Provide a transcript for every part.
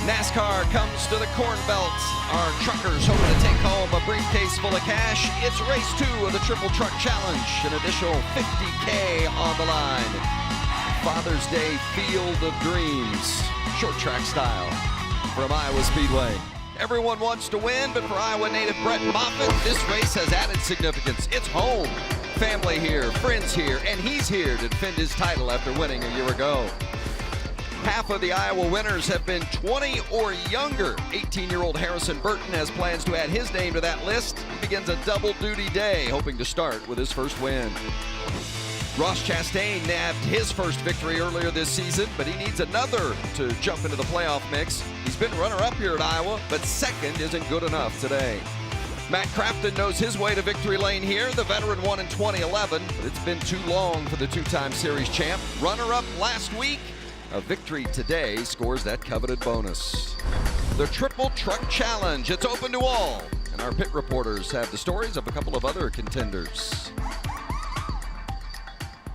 NASCAR comes to the Corn Belt. Our truckers hoping to take home a briefcase full of cash. It's race 2 of the Triple Truck Challenge. An additional $50K on the line. Father's Day Field of Dreams, short track style from Iowa Speedway. Everyone wants to win, but for Iowa native Brett Moffitt, this race has added significance. It's home. Family here, friends here, and he's here to defend his title after winning a year ago. Half of the Iowa winners have been 20 or younger. 18-year-old Harrison Burton has plans to add his name to that list. He begins a double-duty day, hoping to start with his first win. Ross Chastain nabbed his first victory earlier this season, but he needs another to jump into the playoff mix. He's been runner-up here at Iowa, but second isn't good enough today. Matt Crafton knows his way to victory lane here. The veteran won in 2011, but it's been too long for the two-time series champ. Runner-up last week. A victory today scores that coveted bonus. The Triple Truck Challenge, it's open to all. And our pit reporters have the stories of a couple of other contenders.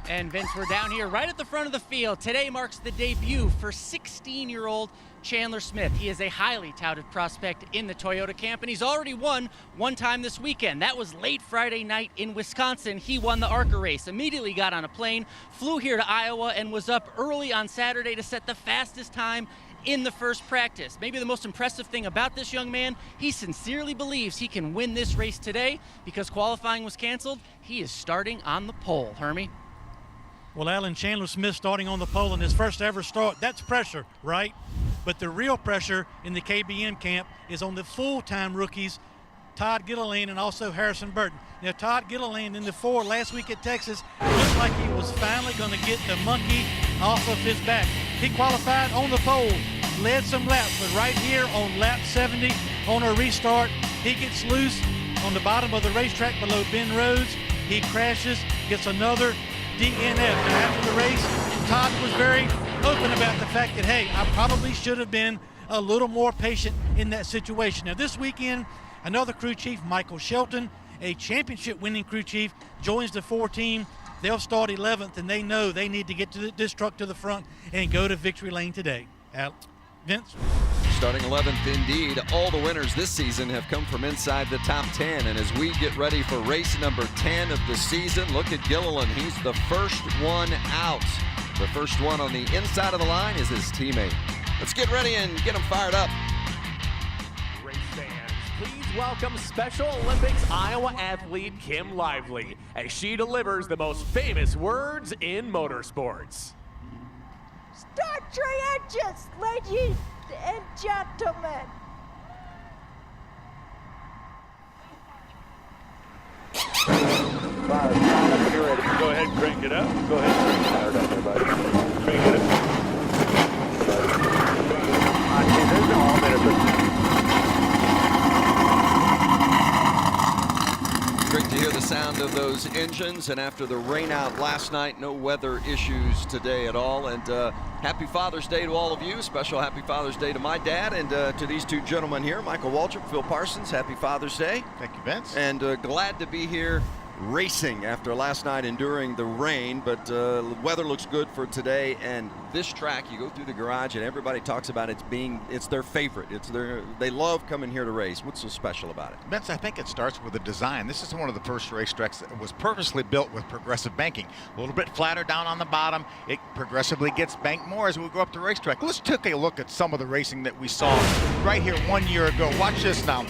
And Vince, we're down here right at the front of the field. Today marks the debut for 16-year-old Chandler Smith. He is a highly touted prospect in the Toyota camp, and he's already won one time this weekend. That was late Friday night in Wisconsin. He won the ARCA race, immediately got on a plane, flew here to Iowa, and was up early on Saturday to set the fastest time in the first practice. Maybe the most impressive thing about this young man, he sincerely believes he can win this race today because qualifying was canceled. He is starting on the pole. Hermie? Well, Alan, Chandler Smith starting on the pole in his first ever start, that's pressure, right? But the real pressure in the KBM camp is on the full-time rookies, Todd Gilliland and also Harrison Burton. Now, Todd Gilliland in the 4 last week at Texas looked like he was finally going to get the monkey off of his back. He qualified on the pole, led some laps, but right here on lap 70 on a restart, he gets loose on the bottom of the racetrack below Bend Roads. He crashes, gets another DNF. Now, after the race, Todd was very open about the fact that, hey, I probably should have been a little more patient in that situation. Now, this weekend, another crew chief, Michael Shelton, a championship-winning crew chief, joins the 4 team. They'll start 11th, and they know they need to get to this truck to the front and go to victory lane today. Vince? Starting 11th indeed. All the winners this season have come from inside the top 10. And as we get ready for race number 10 of the season, look at Gilliland. He's the first one out. The first one on the inside of the line is his teammate. Let's get ready and get him fired up. Race fans, please welcome Special Olympics Iowa athlete Kim Lively as she delivers the most famous words in motorsports. Start your engines, ladies and gentlemen. Go ahead and crank it up. Go ahead and crank it up there, buddy. Crank it up. There's no all minute. Great to hear the sound of those engines, and after the rain out last night, no weather issues today at all. And happy Father's Day to all of you. Special happy Father's Day to my dad and to these two gentlemen here, Michael Waltrip, Phil Parsons. Happy Father's Day. Thank you, Vince. And glad to be here racing after last night enduring the rain, but the weather looks good for today. And this track, you go through the garage and everybody talks about it's their favorite. They love coming here to race. What's so special about it? Vince, I think it starts with the design. This is one of the first racetracks that was purposely built with progressive banking. A little bit flatter down on the bottom. It progressively gets banked more as we go up the racetrack. Let's take a look at some of the racing that we saw right here 1 year ago. Watch this now.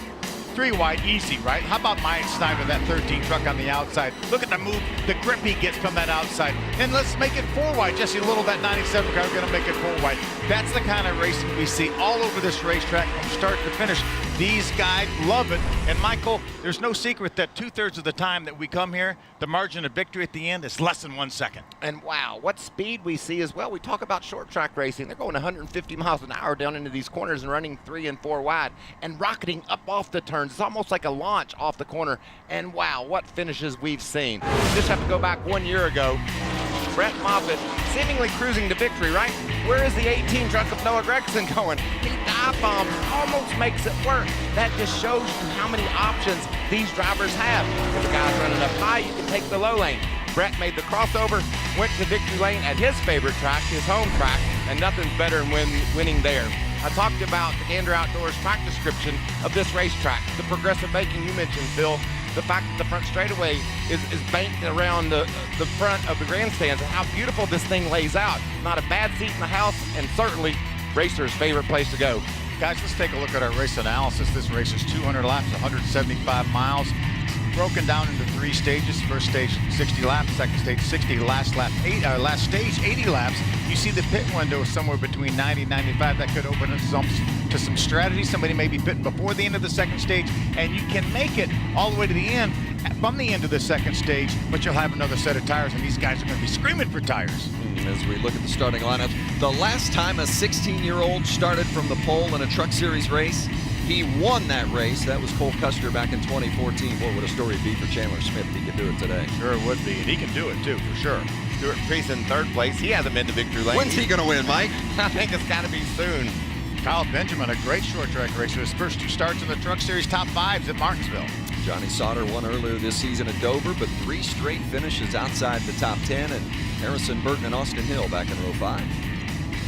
3 wide, easy, right? How about Mike Snyder, that 13 truck on the outside? Look at the move, the grip he gets from that outside. And let's make it 4 wide. Jesse Little, that 97 car, going to make it 4 wide. That's the kind of racing we see all over this racetrack from start to finish. These guys love it. And Michael, there's no secret that 2/3 of the time that we come here, the margin of victory at the end is less than 1 second. And wow, what speed we see as well. We talk about short track racing. They're going 150 miles an hour down into these corners and running 3 and 4 wide and rocketing up off the turns. It's almost like a launch off the corner. And wow, what finishes we've seen. Just have to go back 1 year ago. Brett Moffitt seemingly cruising to victory, right? Where is the 18 truck of Noah Gregson going? He dive bombs, almost makes it work. That just shows you how many options these drivers have. If the guy's running up high, you can take the low lane. Brett made the crossover, went to victory lane at his favorite track, his home track, and nothing's better than winning there. I talked about the Gander Outdoors track description of this racetrack. The progressive banking you mentioned, Phil. The fact that the front straightaway is banked around the front of the grandstands and how beautiful this thing lays out. Not a bad seat in the house, and certainly racers' favorite place to go. Guys, let's take a look at our race analysis. This race is 200 laps, 175 miles. It's broken down into 3 stages. First stage, 60 laps. Second stage, 60. Last stage, 80 laps. You see the pit window is somewhere between 90 and 95. That could open us to some strategy. Somebody may be pitting before the end of the second stage, and you can make it all the way to the end from the end of the second stage, but you'll have another set of tires, and these guys are going to be screaming for tires. As we look at the starting lineup, the last time a 16-year-old started from the pole in a Truck Series race, he won that race. That was Cole Custer back in 2014. What would a story be for Chandler Smith if he could do it today? Sure it would be, and he can do it too, for sure. Stuart Priest in third place. He hasn't been to victory lane. When's he going to win, Mike? I think it's got to be soon. Kyle Benjamin, a great short track racer. His first 2 starts in the Truck Series top 5s at Martinsville. Johnny Sauter won earlier this season at Dover, but 3 straight finishes outside the top 10, and Harrison Burton and Austin Hill back in row 5.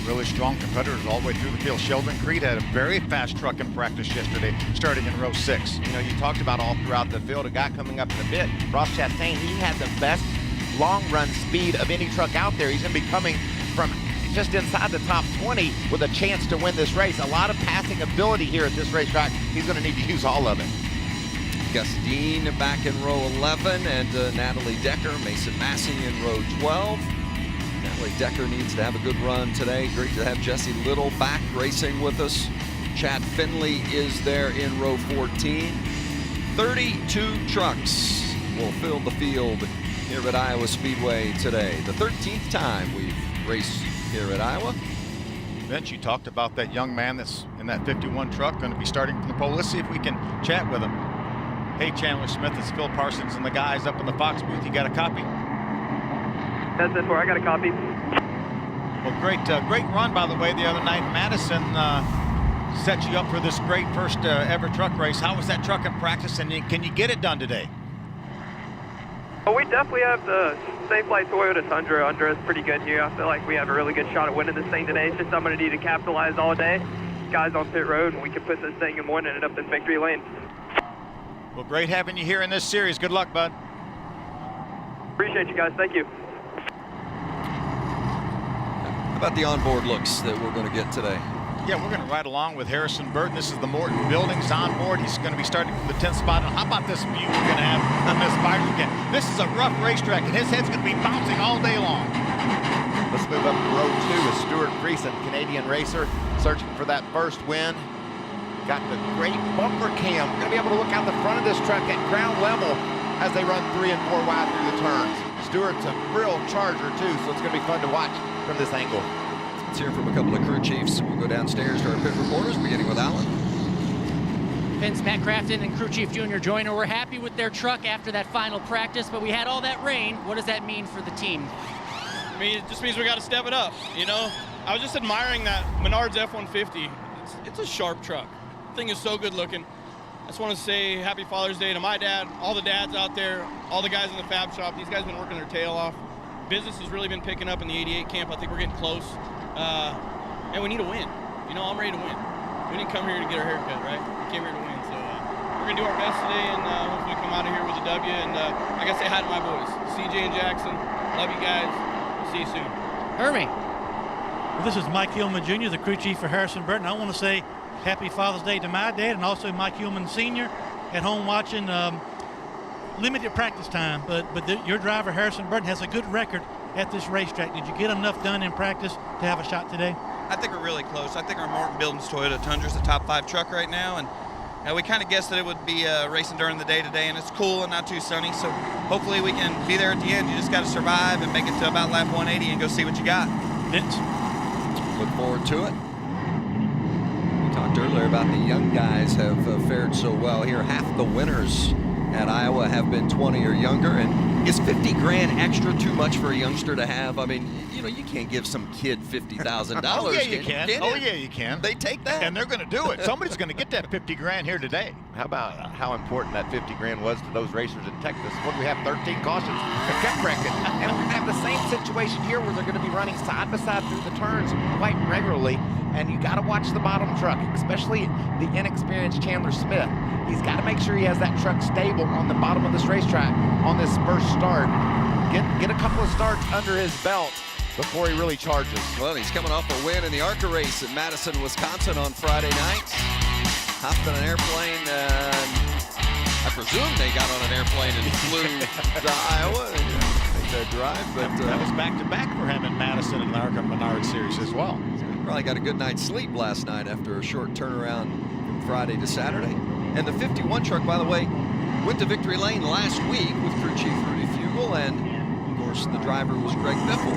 Really strong competitors all the way through the field. Sheldon Creed had a very fast truck in practice yesterday, starting in row 6. You know, you talked about all throughout the field, a guy coming up in the pit, Ross Chastain, he had the best long run speed of any truck out there. He's going to be coming from just inside the top 20 with a chance to win this race. A lot of passing ability here at this racetrack. He's going to need to use all of it. Gus Dean back in row 11, and Natalie Decker, Mason Massey in row 12. Natalie Decker needs to have a good run today. Great to have Jesse Little back racing with us. Chad Finley is there in row 14. 32 trucks will fill the field here at Iowa Speedway today. The 13th time we've raced here at Iowa. Vince, you talked about that young man that's in that 51 truck, going to be starting from the pole. Let's see if we can chat with him. Hey, Chandler Smith, it's Phil Parsons and the guys up in the Fox booth. You got a copy? That's it for. I got a copy. Well, great run, by the way, the other night. Madison set you up for this great first ever truck race. How was that truck in practice, and can you get it done today? Well, we definitely have the Safe Flight Toyota Tundra under us pretty good here. I feel like we have a really good shot at winning this thing today. It's just I'm going to need to capitalize all day. Guys on pit road, and we can put this thing in one and end up in victory lane. Well, great having you here in this series. Good luck, bud. Appreciate you guys. Thank you. How about the onboard looks that we're going to get today? Yeah, we're going to ride along with Harrison Burton. This is the Morton Buildings on board. He's going to be starting from the 10th spot. And how about this view we're going to have on this fire weekend? This is a rough racetrack, and his head's going to be bouncing all day long. Let's move up to row 2 with Stuart Priest, Canadian racer, searching for that first win. Got the great bumper cam. We're going to be able to look out the front of this truck at ground level as they run 3 and 4 wide through the turns. Stuart's a real charger, too, so it's going to be fun to watch from this angle. Let's hear from a couple of crew chiefs. We'll go downstairs to our pit reporters, beginning with Alan. Vince, Matt Crafton and Crew Chief Junior Joyner were happy with their truck after that final practice, but we had all that rain. What does that mean for the team? I mean, it just means we got to step it up, you know? I was just admiring that Menards F-150. It's a sharp truck. The thing is so good looking. I just want to say happy Father's Day to my dad, all the dads out there, all the guys in the fab shop. These guys have been working their tail off. Business has really been picking up in the 88 camp. I think we're getting close. And we need a win. You know, I'm ready to win. We didn't come here to get our hair cut, right? We came here to win. So we're going to do our best today, and hopefully come out of here with a W. And I got to say hi to my boys, CJ and Jackson. Love you guys. See you soon. Hermie. Well, this is Mike Hillman Jr., the crew chief for Harrison Burton. I want to say happy Father's Day to my dad and also Mike Hillman Sr. at home watching. Limited practice time, but your driver, Harrison Burton, has a good record at this racetrack. Did you get enough done in practice to have a shot today? I think we're really close. I think our Morton Buildings Toyota Tundra is the top 5 truck right now, and we kind of guessed that it would be racing during the day today, and it's cool and not too sunny, so hopefully we can be there at the end. You just got to survive and make it to about lap 180 and go see what you got. Vince? Look forward to it. We talked earlier about the young guys have fared so well here. Half the winners at Iowa have been 20 or younger, and Is 50 grand extra too much for a youngster to have? I mean, you know, you can't give some kid $50,000. Oh, yeah, you can. Oh, yeah, you can. They take that. And they're going to do it. Somebody's going to get that 50 grand here today. How about how important that 50 grand was to those racers in Texas? What do we have? 13 cautions. They kept wrecking. And we're going to have the same situation here where they're going to be running side by side through the turns quite regularly. And you got to watch the bottom truck, especially the inexperienced Chandler Smith. He's got to make sure he has that truck stable on the bottom of this racetrack on this first start. Get a couple of starts under his belt before he really charges. Well, he's coming off a win in the ARCA race in Madison, Wisconsin on Friday night. Hopped on an airplane, I presume they got on an airplane and flew to Iowa. That drive, but that was back-to-back for him in Madison and the ARCA Menard Series as well. So he probably got a good night's sleep last night after a short turnaround from Friday to Saturday. And the 51 truck, by the way, went to victory lane last week with crew chief Rudy Fugel, and of course the driver was Greg Biffle.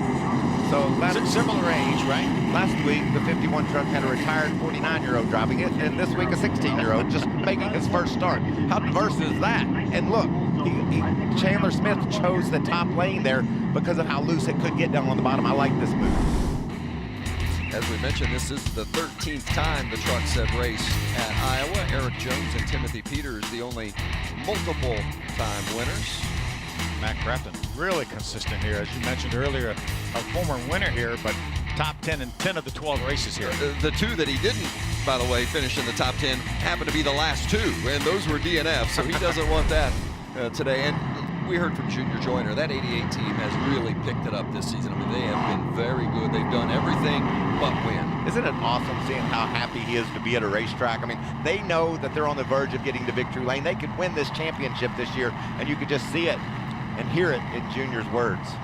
So similar age, right? Last week, the 51 truck had a retired 49-year-old driving it, and this week a 16-year-old just making his first start. How diverse is that? And look, Chandler Smith chose the top lane there because of how loose it could get down on the bottom. I like this move. As we mentioned, this is the 13th time the trucks have raced at Iowa. Eric Jones and Timothy Peters, the only multiple-time winners. Matt Crafton, really consistent here. As you mentioned earlier, a former winner here, but top 10 in 10 of the 12 races here. The two that he didn't, by the way, finish in the top 10 happened to be the last two, and those were DNF, so he doesn't want that today. And we heard from Junior Joyner, that 88 team has really picked it up this season. I mean, they have been very good. They've done everything but win. Isn't it awesome seeing how happy he is to be at a racetrack? I mean, they know that they're on the verge of getting to victory lane. They could win this championship this year, and you could just see it and hear it in Junior's words. The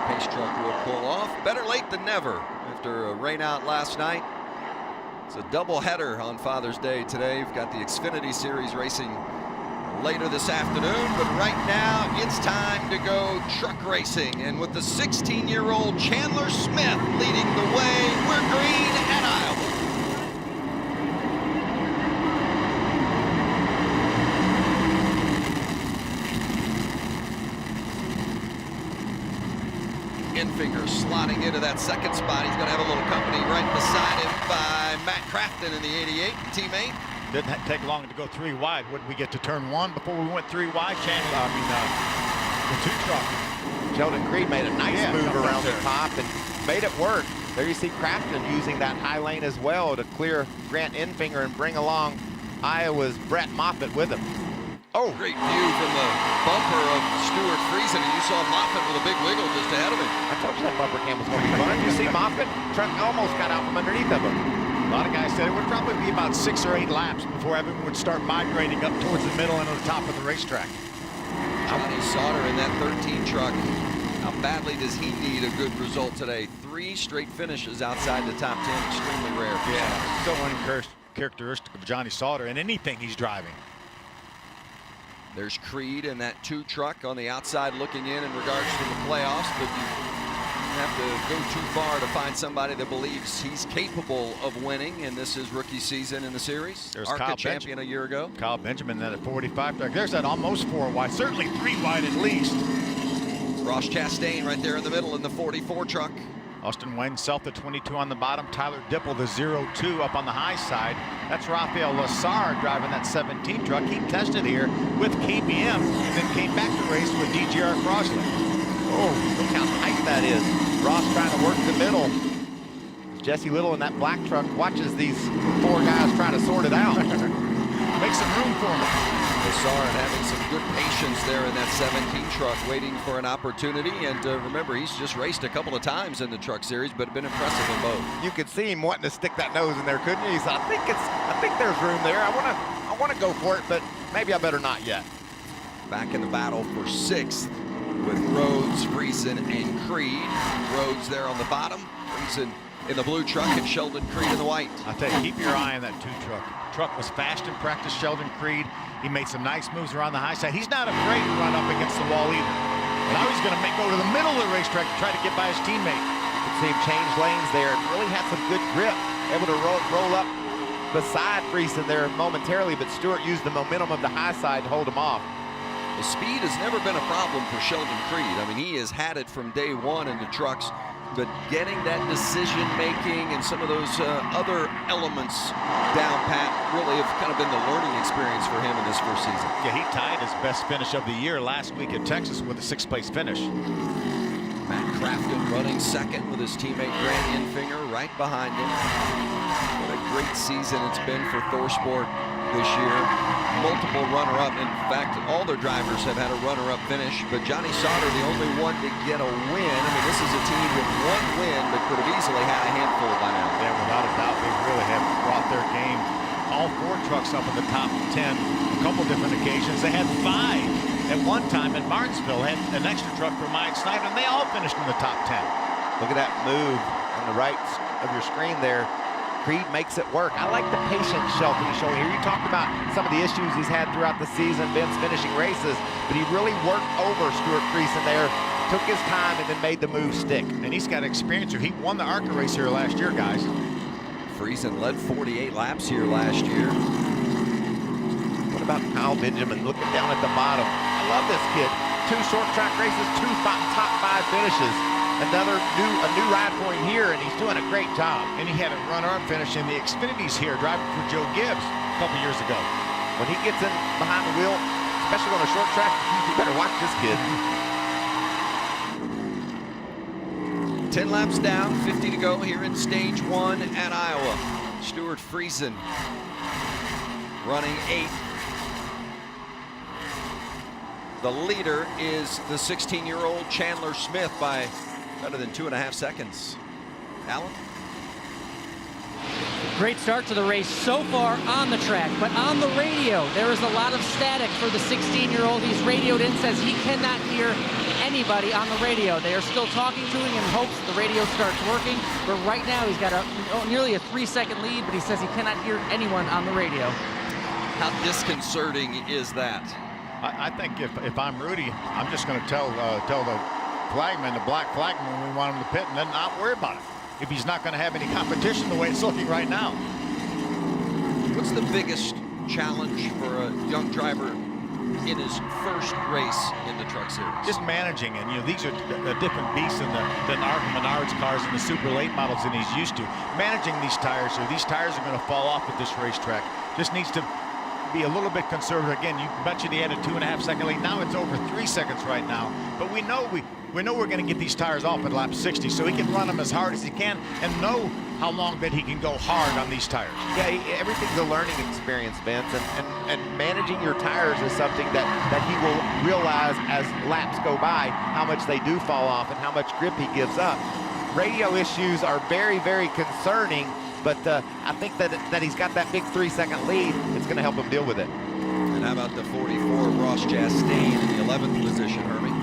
pace truck will pull off. Better late than never after a rain out last night. It's a double header on Father's Day today. We've got the Xfinity Series racing later this afternoon, but right now it's time to go truck racing. And with the 16-year-old Chandler Smith leading the way, we're green at Iowa. Infinger slotting into that second spot. He's going to have a little company right beside him by Matt Crafton in the 88, teammate. Didn't take long to go 3 wide. Wouldn't we get to turn 1 before we went 3 wide? The 2 truck. Sheldon Creed made a nice move around the top and made it work. There you see Crafton using that high lane as well to clear Grant Infinger and bring along Iowa's Brett Moffitt with him. Oh, great view from the bumper of Stuart Friesen, and you saw Moffitt with a big wiggle just ahead of him. I told you that bumper cam was going to be fun. You see Moffitt? Truck almost got out from underneath of him. A lot of guys said it would probably be about 6 or 8 laps before everyone would start migrating up towards the middle and to the top of the racetrack. Johnny Sauter in that 13 truck. How badly does he need a good result today? 3 straight finishes outside the top 10, extremely rare. Yeah, so uncharacteristic of Johnny Sauter in anything he's driving. There's Creed in that 2 truck on the outside looking in regards to the playoffs, but you have to go too far to find somebody that believes he's capable of winning in this his rookie season in the series. There's ARCA Kyle champion a year ago. Kyle Benjamin then at 45 truck. There's that almost 4 wide, certainly 3 wide at least. Ross Chastain right there in the middle in the 44 truck. Austin Wayne Self, the 22 on the bottom. Tyler Dipple, the 02 up on the high side. That's Rafael Lassard driving that 17 truck. He tested here with KBM and then came back to race with DGR Crosley. Oh, look how tight that is. Ross trying to work the middle. Jesse Little in that black truck watches these 4 guys try to sort it out. Make some room for him. Lassard having some good patience there in that 17 truck, waiting for an opportunity. And remember, he's just raced a couple of times in the truck series, but been impressive in both. You could see him wanting to stick that nose in there, couldn't you? He said, I think there's room there. I want to go for it, but maybe I better not yet. Back in the battle for 6th with Rhodes, Friesen, and Creed. Rhodes there on the bottom, Friesen in the blue truck, and Sheldon Creed in the white. I'll tell you, keep your eye on that 2 truck. Truck was fast in practice, Sheldon Creed. He made some nice moves around the high side. He's not afraid to run up against the wall either. Now he's going to go to the middle of the racetrack to try to get by his teammate. You can see him change lanes there and really had some good grip. Able to roll up beside Friesen there momentarily, but Stewart used the momentum of the high side to hold him off. The speed has never been a problem for Sheldon Creed. I mean, he has had it from day one in the trucks, but getting that decision-making and some of those other elements down pat really have kind of been the learning experience for him in this first season. Yeah, he tied his best finish of the year last week at Texas with a 6th-place finish. Matt Crafton running second with his teammate Grant Infinger right behind him. What a great season it's been for ThorSport this year. Multiple runner-up. In fact, all their drivers have had a runner-up finish, but Johnny Sauter, the only one to get a win. I mean, this is a team with one win that could have easily had a handful by now. Yeah, without a doubt, they really have brought their game. All 4 trucks up in the top 10 a couple different occasions. They had 5 at one time in Martinsville, had an extra truck for Mike Snyder, and they all finished in the top 10. Look at that move on the right of your screen there. Creed makes it work. I like the patience Sheldon he's showing here. You talked about some of the issues he's had throughout the season, Vince finishing races, but he really worked over Stuart Creason there, took his time, and then made the move stick. And he's got experience here. He won the ARCA race here last year, guys. Friesen led 48 laps here last year. What about Kyle Benjamin looking down at the bottom? I love this kid. 2 short track races, 2 top 5 finishes. A new ride for him here, and he's doing a great job. And he had a runner-up finish in the Xfinities here, driving for Joe Gibbs a couple years ago. When he gets in behind the wheel, especially on a short track, you better watch this kid. 10 laps down, 50 to go here in stage 1 at Iowa. Stuart Friesen running 8th. The leader is the 16-year-old Chandler Smith by better than 2.5 seconds. Alan? Great start to the race so far on the track, but on the radio, there is a lot of static for the 16-year-old. He's radioed in, says he cannot hear anybody on the radio. They are still talking to him in hopes the radio starts working, but right now he's got nearly a 3-second lead, but he says he cannot hear anyone on the radio. How disconcerting is that? I think if I'm Rudy, I'm just going to tell the flagman, the black flagman, when we want him to pit, and then not worry about it if he's not going to have any competition the way it's looking right now. What's the biggest challenge for a young driver in his first race in the Truck Series? Just managing, and these are different beasts than our Menards cars and the super late models that he's used to. Managing these tires here, these tires are going to fall off at this racetrack. Just needs to be a little bit conservative. Again, you mentioned he had a 2.5 second lead. Now it's over 3 seconds right now. But we know we're going to get these tires off at lap 60, so he can run them as hard as he can and know how long that he can go hard on these tires. Yeah, everything's a learning experience, Vince, and managing your tires is something that he will realize as laps go by, how much they do fall off and how much grip he gives up. Radio issues are very, very concerning, but I think that he's got that big 3-second lead. It's going to help him deal with it. And how about the 44 Ross Chastain in the 11th position, Hermie?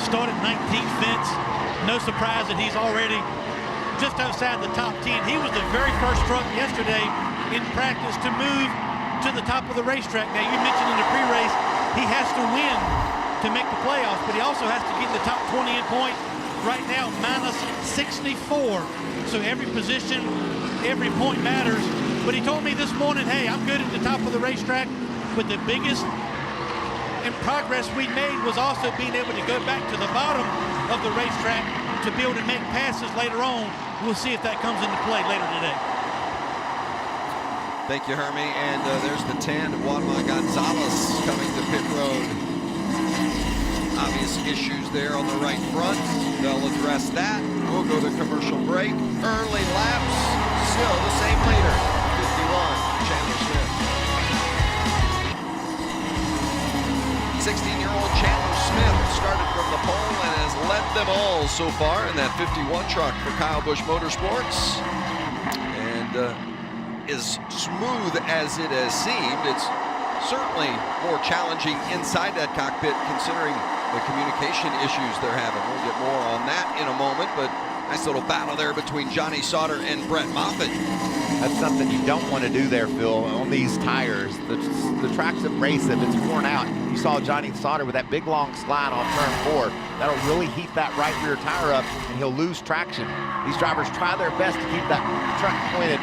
Started 19th, Vince. No surprise that he's already just outside the top 10. He was the very first truck yesterday in practice to move to the top of the racetrack. Now, you mentioned in the pre-race, he has to win to make the playoffs, but he also has to get in the top 20 in points. Right now, minus 64. So every position, every point matters. But he told me this morning, hey, I'm good at the top of the racetrack, but the biggest progress we made was also being able to go back to the bottom of the racetrack to be able to make passes later on. We'll see if that comes into play later today. Thank you, Hermie. And there's the 10, Juanma Gonzalez coming to pit road. Obvious issues there on the right front. They'll address that. We'll go to commercial break. Early laps, still the same leader, 51, Chandler Smith. 16-year-old Chandler Smith started from the pole and has led them all so far in that 51 truck for Kyle Busch Motorsports. And as smooth as it has seemed, it's certainly more challenging inside that cockpit considering the communication issues they're having. We'll get more on that in a moment, but nice little battle there between Johnny Sauter and Brett Moffitt. That's something you don't want to do there, Phil, on these tires. The track's abrasive, it's worn out. You saw Johnny Sauter with that big long slide on turn 4. That'll really heat that right rear tire up, and he'll lose traction. These drivers try their best to keep that truck pointed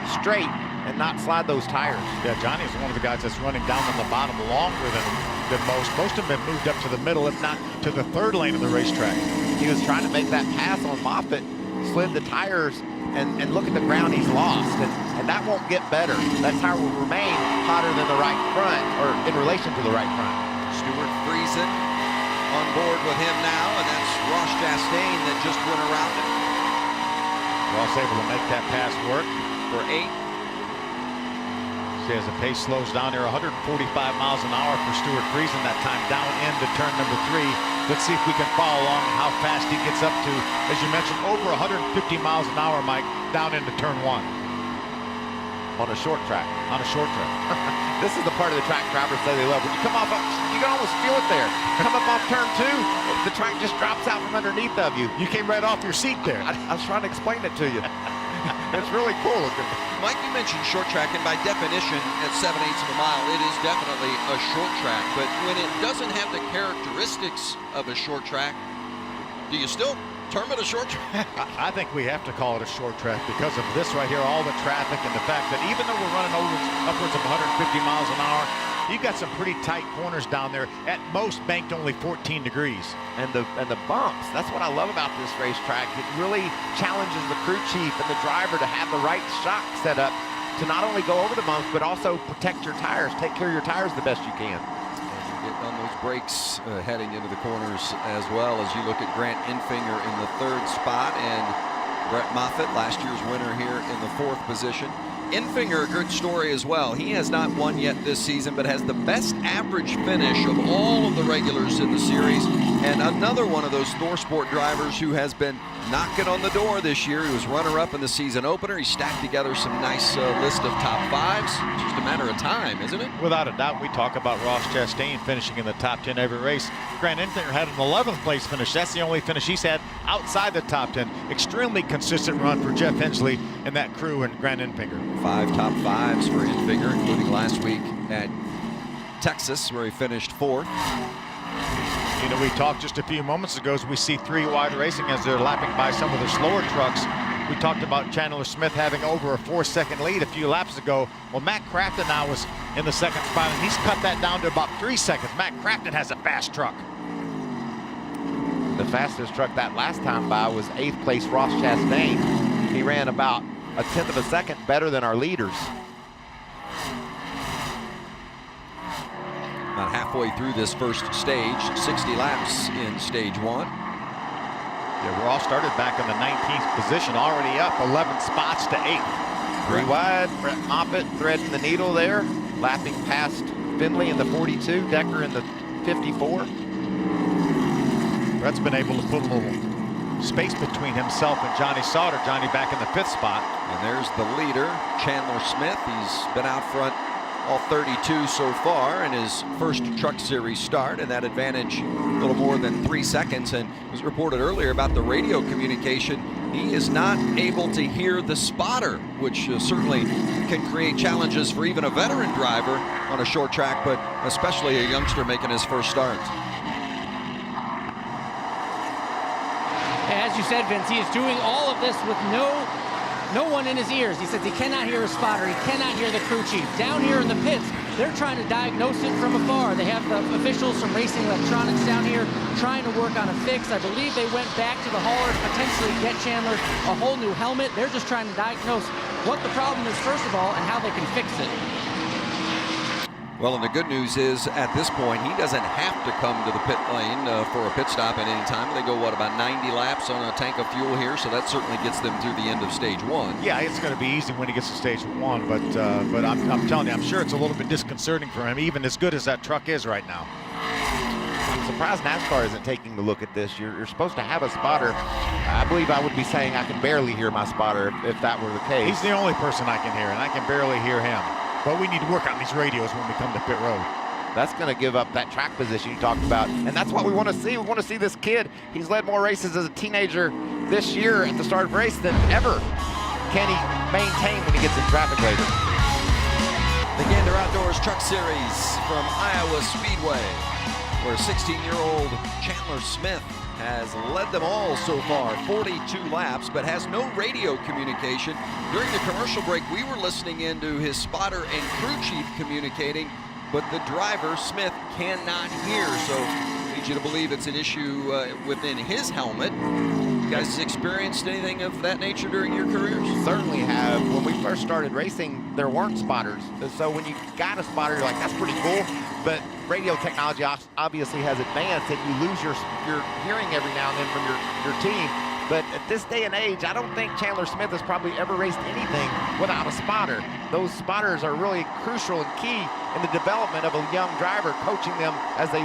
straight and not slide those tires. Yeah, Johnny is one of the guys that's running down on the bottom longer than most. Most of them have moved up to the middle, if not to the third lane of the racetrack. He was trying to make that pass on Moffitt, slid the tires, and look at the ground he's lost. And that won't get better. That tire will remain hotter than the right front, or in relation to the right front. Stuart Friesen on board with him now, and that's Ross Chastain that just went around him. Ross able to make that pass work. For 8. See, as the pace slows down here, 145 miles an hour for Stuart Friesen that time down into turn number 3. Let's see if we can follow along and how fast he gets up to, as you mentioned, over 150 miles an hour, Mike, down into turn 1. On a short track. On a short track. This is the part of the track drivers say they love. When you come off, you can almost feel it there. Come up off turn 2, the track just drops out from underneath of you. You came right off your seat there. I was trying to explain it to you. It's really cool looking. Mike, you mentioned short track, and by definition, at 7/8 of a mile, it is definitely a short track. But when it doesn't have the characteristics of a short track, do you still term it a short track? I think we have to call it a short track because of this right here, all the traffic, and the fact that even though we're running upwards of 150 miles an hour, you've got some pretty tight corners down there. At most, banked only 14 degrees. And the bumps, that's what I love about this racetrack. It really challenges the crew chief and the driver to have the right shock set up to not only go over the bumps, but also protect your tires, take care of your tires the best you can. And get on those brakes heading into the corners as well, as you look at Grant Enfinger in the 3rd spot and Brett Moffitt, last year's winner, here in the 4th position. Enfinger, a good story as well. He has not won yet this season, but has the best average finish of all of the regulars in the series. And another one of those ThorSport drivers who has been knocking on the door this year. He was runner-up in the season opener. He stacked together some nice list of top 5s. It's just a matter of time, isn't it? Without a doubt, we talk about Ross Chastain finishing in the top 10 every race. Grant Enfinger had an 11th place finish. That's the only finish he's had outside the top 10. Extremely consistent run for Jeff Hensley and that crew and Grant Enfinger. 5 top 5s for Enfinger, including last week at Texas, where he finished 4th. You know, we talked just a few moments ago as we see 3 wide racing as they're lapping by some of the slower trucks. We talked about Chandler Smith having over a 4-second lead a few laps ago. Well, Matt Crafton now is in the 2nd spot, and he's cut that down to about 3 seconds. Matt Crafton has a fast truck. The fastest truck that last time by was 8th place Ross Chastain. He ran about 1/10 of a second better than our leaders. About halfway through this first stage, 60 laps in stage 1. Yeah, we're all started back in the 19th position, already up 11 spots to 8th. 3 wide, Brett Moffitt threading the needle there, lapping past Finley in the 42, Decker in the 54. Brett's been able to put a little space between himself and Johnny Sauter. Johnny back in the 5th spot. And there's the leader, Chandler Smith. He's been out front all 32 so far in his first Truck Series start, and that advantage a little more than 3 seconds. And it was reported earlier about the radio communication. He is not able to hear the spotter, which certainly can create challenges for even a veteran driver on a short track, but especially a youngster making his first start. As you said, Vince, he is doing all of this with no one in his ears. He says he cannot hear a spotter. He cannot hear the crew chief. Down here in the pits, they're trying to diagnose it from afar. They have the officials from Racing Electronics down here trying to work on a fix. I believe they went back to the hauler to potentially get Chandler a whole new helmet. They're just trying to diagnose what the problem is, first of all, and how they can fix it. Well, and the good news is, at this point, he doesn't have to come to the pit lane for a pit stop at any time. They go, what, about 90 laps on a tank of fuel here, so that certainly gets them through the end of stage 1. Yeah, it's going to be easy when he gets to stage 1, but I'm telling you, I'm sure it's a little bit disconcerting for him, even as good as that truck is right now. I'm surprised NASCAR isn't taking a look at this. You're supposed to have a spotter. I believe I would be saying I can barely hear my spotter if that were the case. He's the only person I can hear, and I can barely hear him. But we need to work on these radios when we come to pit road. That's going to give up that track position you talked about. And that's what we want to see. We want to see this kid. He's led more races as a teenager this year at the start of the race than ever. Can he maintain when he gets in traffic later? The Gander Outdoor Truck Series from Iowa Speedway, where 16-year-old Chandler Smith has led them all so far, 42 laps, but has no radio communication. During the commercial break, we were listening into his spotter and crew chief communicating, but the driver, Smith, cannot hear. So I need you to believe it's an issue within his helmet. You guys experienced anything of that nature during your careers? Certainly have. When we first started racing, there weren't spotters. So when you got a spotter, you're like, that's pretty cool. But radio technology obviously has advanced, and you lose your hearing every now and then from your team. But at this day and age, I don't think Chandler Smith has probably ever raced anything without a spotter. Those spotters are really crucial and key in the development of a young driver, coaching them as they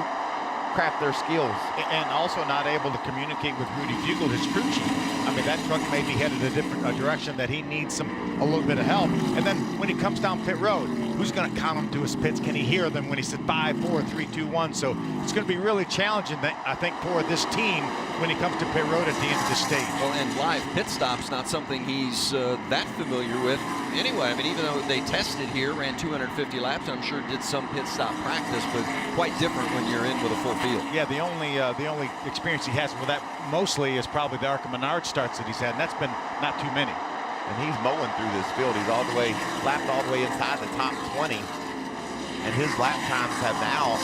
craft their skills. And also not able to communicate with Rudy Fugle, his crew chief. I mean, that truck may be headed a different direction that he needs a little bit of help. And then when he comes down pit road, who's going to count him to his pits? Can he hear them when he said 5, 4, 3, 2, 1? So it's going to be really challenging, I think, for this team when he comes to pit road at the end of the stage. Well, and live pit stop's not something he's that familiar with. Anyway, I mean, even though they tested here, ran 250 laps, I'm sure did some pit stop practice, but quite different when you're in with a full field. Yeah, the only experience he has with that mostly is probably the ARCA Menard starts that he's had, and that's been not too many. And he's mowing through this field. He's lapped all the way inside the top 20. And his lap times have now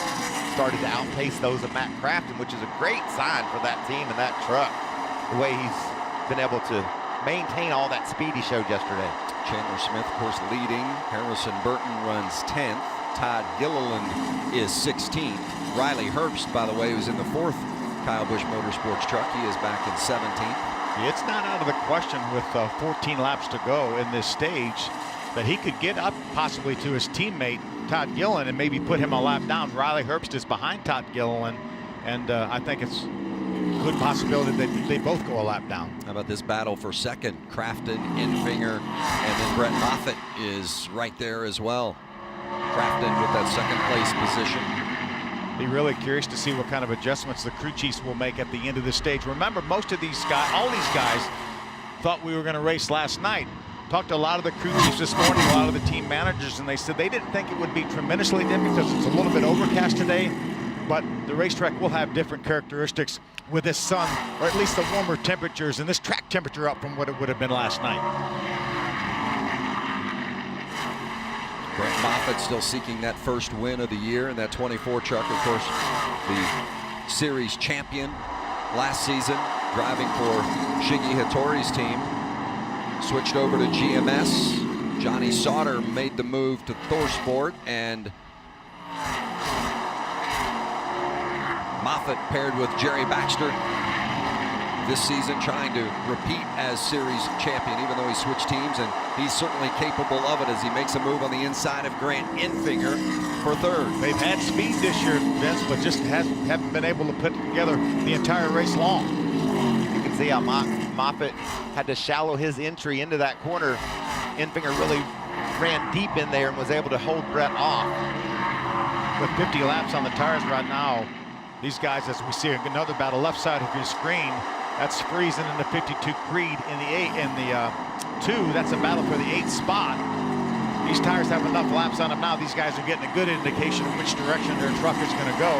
started to outpace those of Matt Crafton, which is a great sign for that team and that truck. The way he's been able to maintain all that speed he showed yesterday. Chandler Smith, of course, leading. Harrison Burton runs 10th. Todd Gilliland is 16th. Riley Herbst, by the way, who's in the 4th Kyle Busch Motorsports truck. He is back in 17th. It's not out of the question with 14 laps to go in this stage that he could get up possibly to his teammate Todd Gilliland and maybe put him a lap down. Riley Herbst is behind Todd Gilliland, and I think it's a good possibility that they both go a lap down. How about this battle for second? Crafton, Enfinger, and then Brett Moffitt is right there as well. Crafton with that second place position. Be really curious to see what kind of adjustments the crew chiefs will make at the end of the stage. Remember, most of these guys, all these guys, thought we were going to race last night. Talked to a lot of the crew chiefs this morning, a lot of the team managers, and they said they didn't think it would be tremendously different because it's a little bit overcast today, but the racetrack will have different characteristics with this sun, or at least the warmer temperatures, and this track temperature up from what it would have been last night. Brett Moffitt still seeking that first win of the year in that 24 truck. Of course, the series champion last season, driving for Shiggy Hattori's team. Switched over to GMS. Johnny Sauter made the move to ThorSport, and Moffitt paired with Jerry Baxter this season, trying to repeat as series champion, even though he switched teams, and he's certainly capable of it as he makes a move on the inside of Grant Enfinger for third. They've had speed this year, Vince, but just haven't been able to put together the entire race long. You can see how Moffitt had to shallow his entry into that corner. Enfinger really ran deep in there and was able to hold Brett off. With 50 laps on the tires right now, these guys, as we see another battle left side of your screen, that's Friesen in the 52 Creed in the 2. That's a battle for the 8th spot. These tires have enough laps on them now. These guys are getting a good indication of which direction their truck is going to go.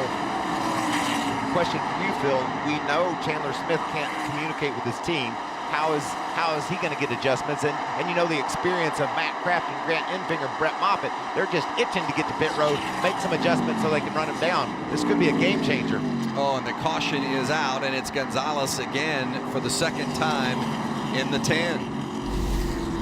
Question for you, Phil. We know Chandler Smith can't communicate with his team. How is he going to get adjustments? And you know the experience of Matt Crafton, Grant Enfinger, Brett Moffitt. They're just itching to get to pit road, make some adjustments so they can run him down. This could be a game changer. Oh, and the caution is out, and it's Gonzalez again for the second time in the 10.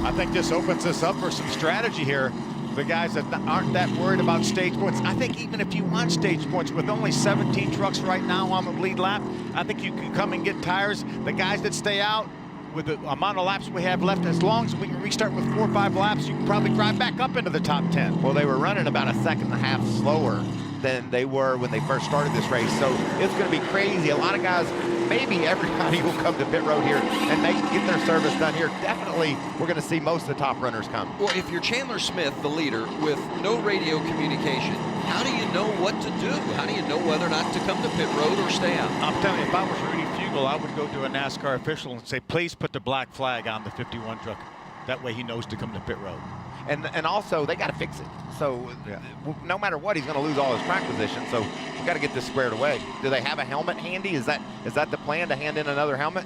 I think this opens us up for some strategy here. The guys that aren't that worried about stage points. I think even if you want stage points with only 17 trucks right now on the lead lap, I think you can come and get tires. The guys that stay out, with the amount of laps we have left, as long as we can restart with 4 or 5 laps, you can probably drive back up into the top 10. Well, they were running about a second and a half slower than they were when they first started this race, so it's going to be crazy. A lot of guys, maybe everybody will come to pit road here and get their service done here. Definitely, we're going to see most of the top runners come. Well, if you're Chandler Smith, the leader, with no radio communication, how do you know what to do? How do you know whether or not to come to pit road or stay out? I'm telling you, if I was Rudy Fugle, I would go to a NASCAR official and say, please put the black flag on the 51 truck. That way he knows to come to pit road. And also, they got to fix it. So no matter what, he's going to lose all his track position. So we got to get this squared away. Do they have a helmet handy? Is that the plan, to hand in another helmet?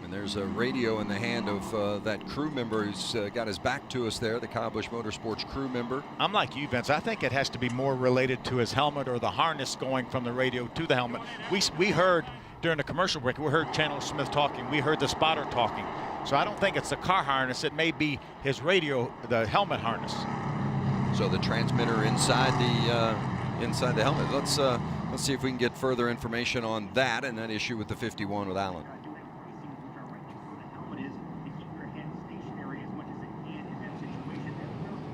And there's a radio in the hand of that crew member who's got his back to us there, the Kyle Busch Motorsports crew member. I'm like you, Vince. I think it has to be more related to his helmet or the harness going from the radio to the helmet. We heard during the commercial break, we heard Chandler Smith talking. We heard the spotter talking. So I don't think it's the car harness. It may be his radio, the helmet harness. So the transmitter inside the helmet. Let's see if we can get further information on that and that issue with the 51 with Allen.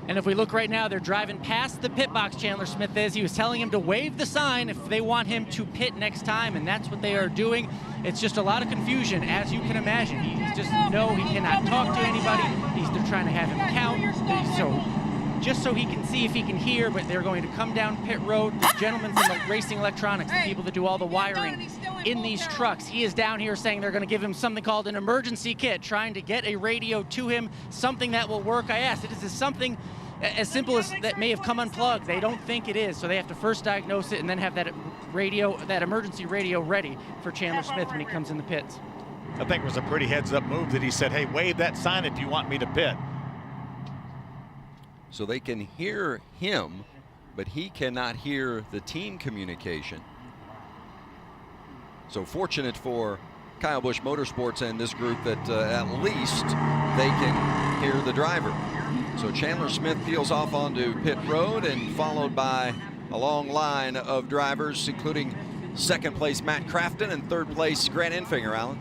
And if we look right now, they're driving past the pit box, Chandler Smith is. He was telling him to wave the sign if they want him to pit next time, and that's what they are doing. It's just a lot of confusion, as you can imagine. He's just, no, he cannot talk to anybody. They're trying to have him count, just so he can see if he can hear, but they're going to come down pit road. The gentlemen from the Racing Electronics, the people that do all the wiring in these trucks, he is down here saying they're going to give him something called an emergency kit, trying to get a radio to him, something that will work. I asked, is this something as simple as that may have come unplugged? They don't think it is, so they have to first diagnose it and then have that radio, that emergency radio ready for Chandler Smith when he comes in the pits. I think it was a pretty heads-up move that he said, hey, wave that sign if you want me to pit. So they can hear him, but he cannot hear the team communication. So fortunate for Kyle Busch Motorsports and this group that at least they can hear the driver. So Chandler Smith peels off onto pit road and followed by a long line of drivers, including second place Matt Crafton and third place Grant Enfinger, Alan.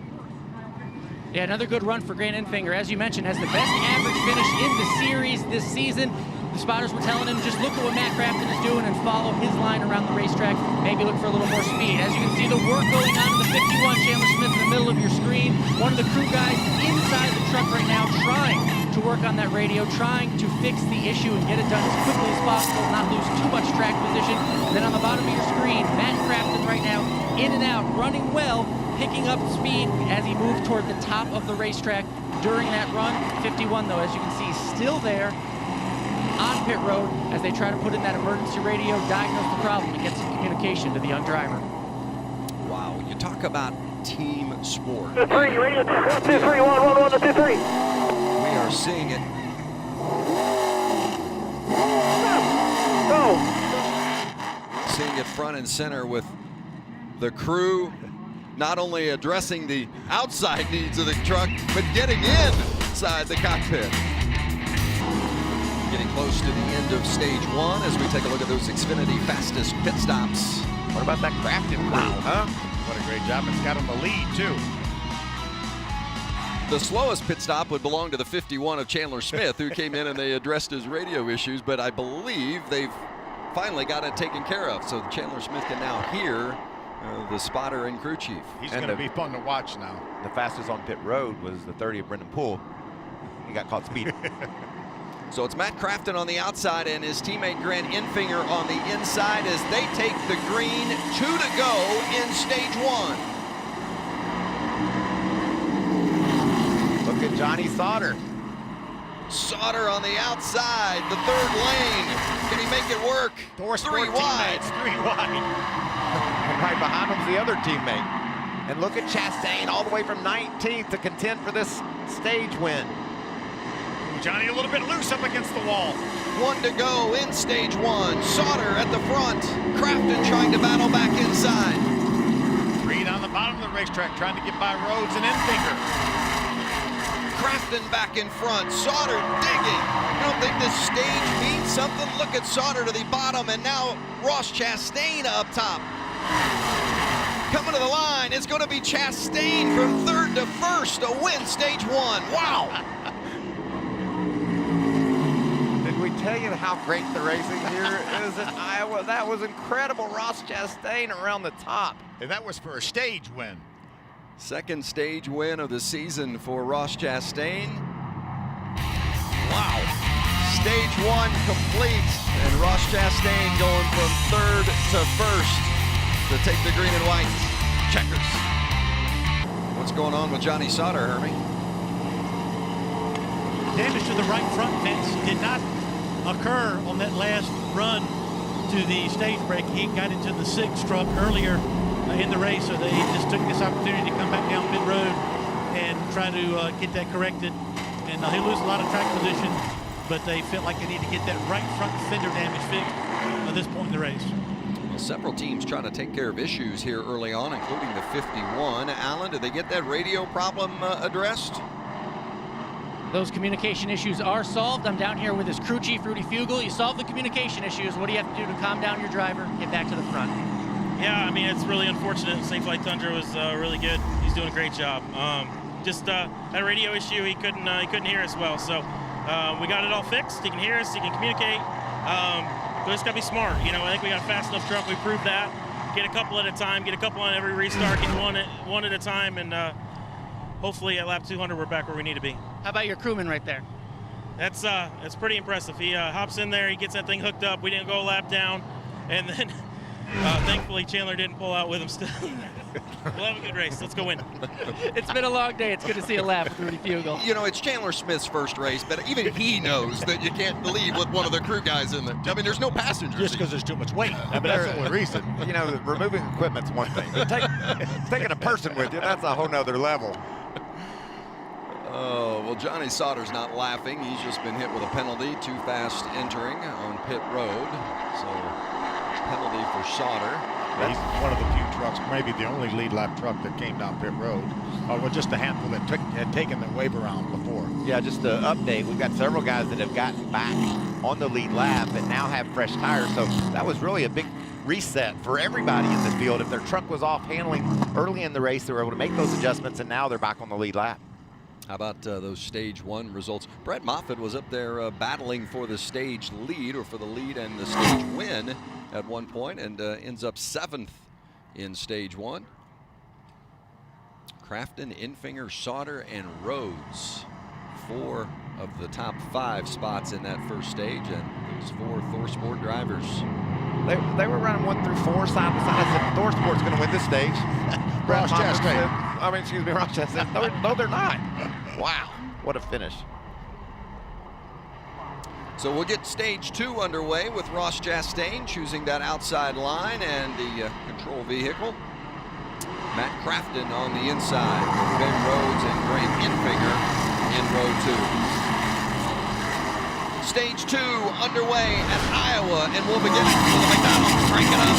Yeah, another good run for Grant Enfinger. As you mentioned, has the best average finish in the series this season. The spotters were telling him, just look at what Matt Crafton is doing and follow his line around the racetrack. Maybe look for a little more speed. As you can see, the work going on in the 51, Chandler Smith in the middle of your screen. One of the crew guys inside the truck right now trying to work on that radio, trying to fix the issue and get it done as quickly as possible, not lose too much track position. And then on the bottom of your screen, Matt Crafton right now in and out, running well, picking up speed as he moved toward the top of the racetrack during that run. 51, though, as you can see, still there on pit road as they try to put in that emergency radio, diagnose the problem, and get some communication to the young driver. Wow, you talk about team sport. 2-3, radio 1, 2, 3, 1, 1, 1, 2, 3. We are seeing it. Seeing it front and center with the crew not only addressing the outside needs of the truck, but getting inside the cockpit. Getting close to the end of stage one as we take a look at those Xfinity fastest pit stops. What about that Crafton crew, huh? What a great job. It's got him the lead, too. The slowest pit stop would belong to the 51 of Chandler Smith, who came in and they addressed his radio issues, but I believe they've finally got it taken care of. So Chandler Smith can now hear the spotter and crew chief. He's going to be fun to watch now. The fastest on pit road was the 30 of Brendan Poole. He got caught speeding. So it's Matt Crafton on the outside and his teammate Grant Enfinger on the inside as they take the green. 2 to go in stage one. Look at Johnny Sauter. Sauter on the outside, the third lane. Can he make it work? 3 wide. 3 wide. And right behind him's the other teammate. And look at Chastain all the way from 19th to contend for this stage win. Johnny a little bit loose up against the wall. 1 to go in stage one. Sauter at the front. Crafton trying to battle back inside. Reed on the bottom of the racetrack trying to get by Rhodes and Enfinger. Crafton back in front. Sauter digging. You don't think this stage means something? Look at Sauter to the bottom, and now Ross Chastain up top. Coming to the line, it's going to be Chastain from third to first to win stage one. Wow. Did we tell you how great the racing here is in Iowa? That was incredible. Ross Chastain around the top. And that was for a stage win. Second stage win of the season for Ross Chastain. Wow. Stage one complete, and Ross Chastain going from third to first to take the green and white checkers. What's going on with Johnny Sauter, Hermie? damage to the right front fence did not occur on that last run to the stage break. He got into the 6th truck earlier in the race, so they just took this opportunity to come back down pit road and try to get that corrected. And he'll lose a lot of track position, but they felt like they need to get that right front fender damage fixed at this point in the race. Well, several teams trying to take care of issues here early on, including the 51. Alan, did they get that radio problem addressed? Those communication issues are solved. I'm down here with his crew chief, Rudy Fugel. You solve the communication issues. What do you have to do to calm down your driver, get back to the front? Yeah, I mean, it's really unfortunate. Safe Flight Tundra was really good. He's doing a great job. Just that radio issue, he couldn't hear us well. So we got it all fixed. He can hear us. He can communicate. But it's got to be smart. You know, I think we got a fast enough truck. We proved that. Get a couple at a time. Get a couple on every restart. Get one at a time. And hopefully at lap 200, we're back where we need to be. How about your crewman right there? That's pretty impressive. He hops in there. He gets that thing hooked up. We didn't go a lap down. And then thankfully Chandler didn't pull out with him still. We'll have a good race. Let's go win. It's been a long day. It's good to see a lap with Rudy Fugel. You know, it's Chandler Smith's first race, but even he knows that you can't leave with one of the crew guys in there. I mean, there's no passengers. Just because there's too much weight. I mean, that's the only reason. You know, removing equipment's one thing. But taking a person with you, that's a whole nother level. Oh, well, Johnny Sauter's not laughing. He's just been hit with a penalty, too fast entering on pit road. So, penalty for Sauter. He's one of the few trucks, maybe the only lead lap truck that came down pit road. Well, just a handful that had taken the wave around before. Yeah, just to update, we've got several guys that have gotten back on the lead lap and now have fresh tires. So that was really a big reset for everybody in the field. If their truck was off handling early in the race, they were able to make those adjustments, and now they're back on the lead lap. How about those stage 1 results? Brett Moffitt was up there battling for the stage lead, or for the lead and the stage win at one point, and ends up 7th in stage 1. Crafton, Infinger, Sauter, and Rhodes, 4 of the top 5 spots in that first stage, and those 4 ThorSport drivers. They were running 1 through 4 side by side. I said ThorSport's going to win this stage. Ross Chastain. Ross Chastain. No, they're not. Wow, what a finish. So we'll get stage 2 underway with Ross Chastain choosing that outside line and the control vehicle. Matt Crafton on the inside, Ben Rhodes and Graham Infinger in row 2. Stage 2 underway at Iowa, and we'll begin with the McDonald's. Crank it up.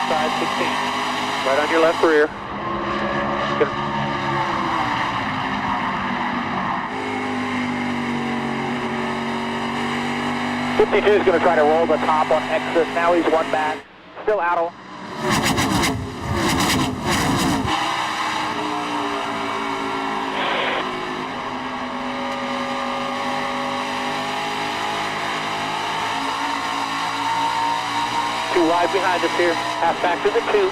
Inside 16, right on your left rear. Good. 52 is going to try to roll the top on exit. Now he's 1 back. Still out. Too wide behind us here. Half back to the 2.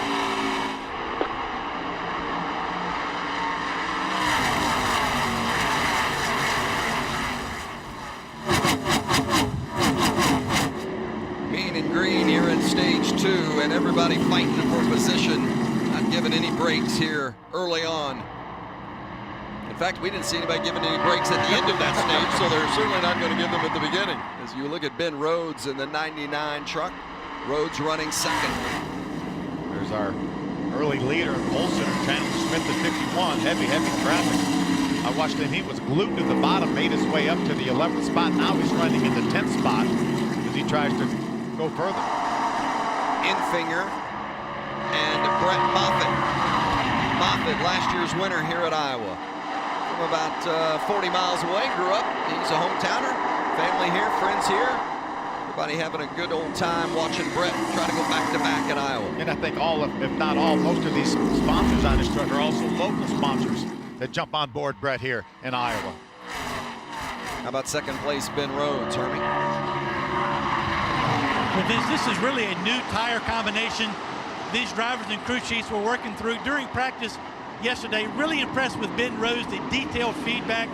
Mean and green here in stage 2, and everybody fighting for position. Not giving any breaks here early on. In fact, we didn't see anybody giving any breaks at the end of that stage, so they're certainly not going to give them at the beginning. As you look at Ben Rhodes in the 99 truck, Rhodes running 2nd. There's our early leader, Olsen, Chandler Smith at 51. Heavy traffic. I watched him. He was glued to the bottom, made his way up to the 11th spot. Now he's running in the 10th spot as he tries to go further. Infinger and Brett Moffitt. Moffitt, last year's winner here at Iowa. From about 40 miles away, grew up. He's a hometowner. Family here, friends here. Everybody having a good old time watching Brett try to go back-to-back at Iowa. And I think all, if not all, most of these sponsors on this truck are also local sponsors that jump on board Brett here in Iowa. How about 2nd place, Ben Rhodes, Hermie? Well, this is really a new tire combination these drivers and crew chiefs were working through during practice yesterday. Really impressed with Ben Rhodes, the detailed feedback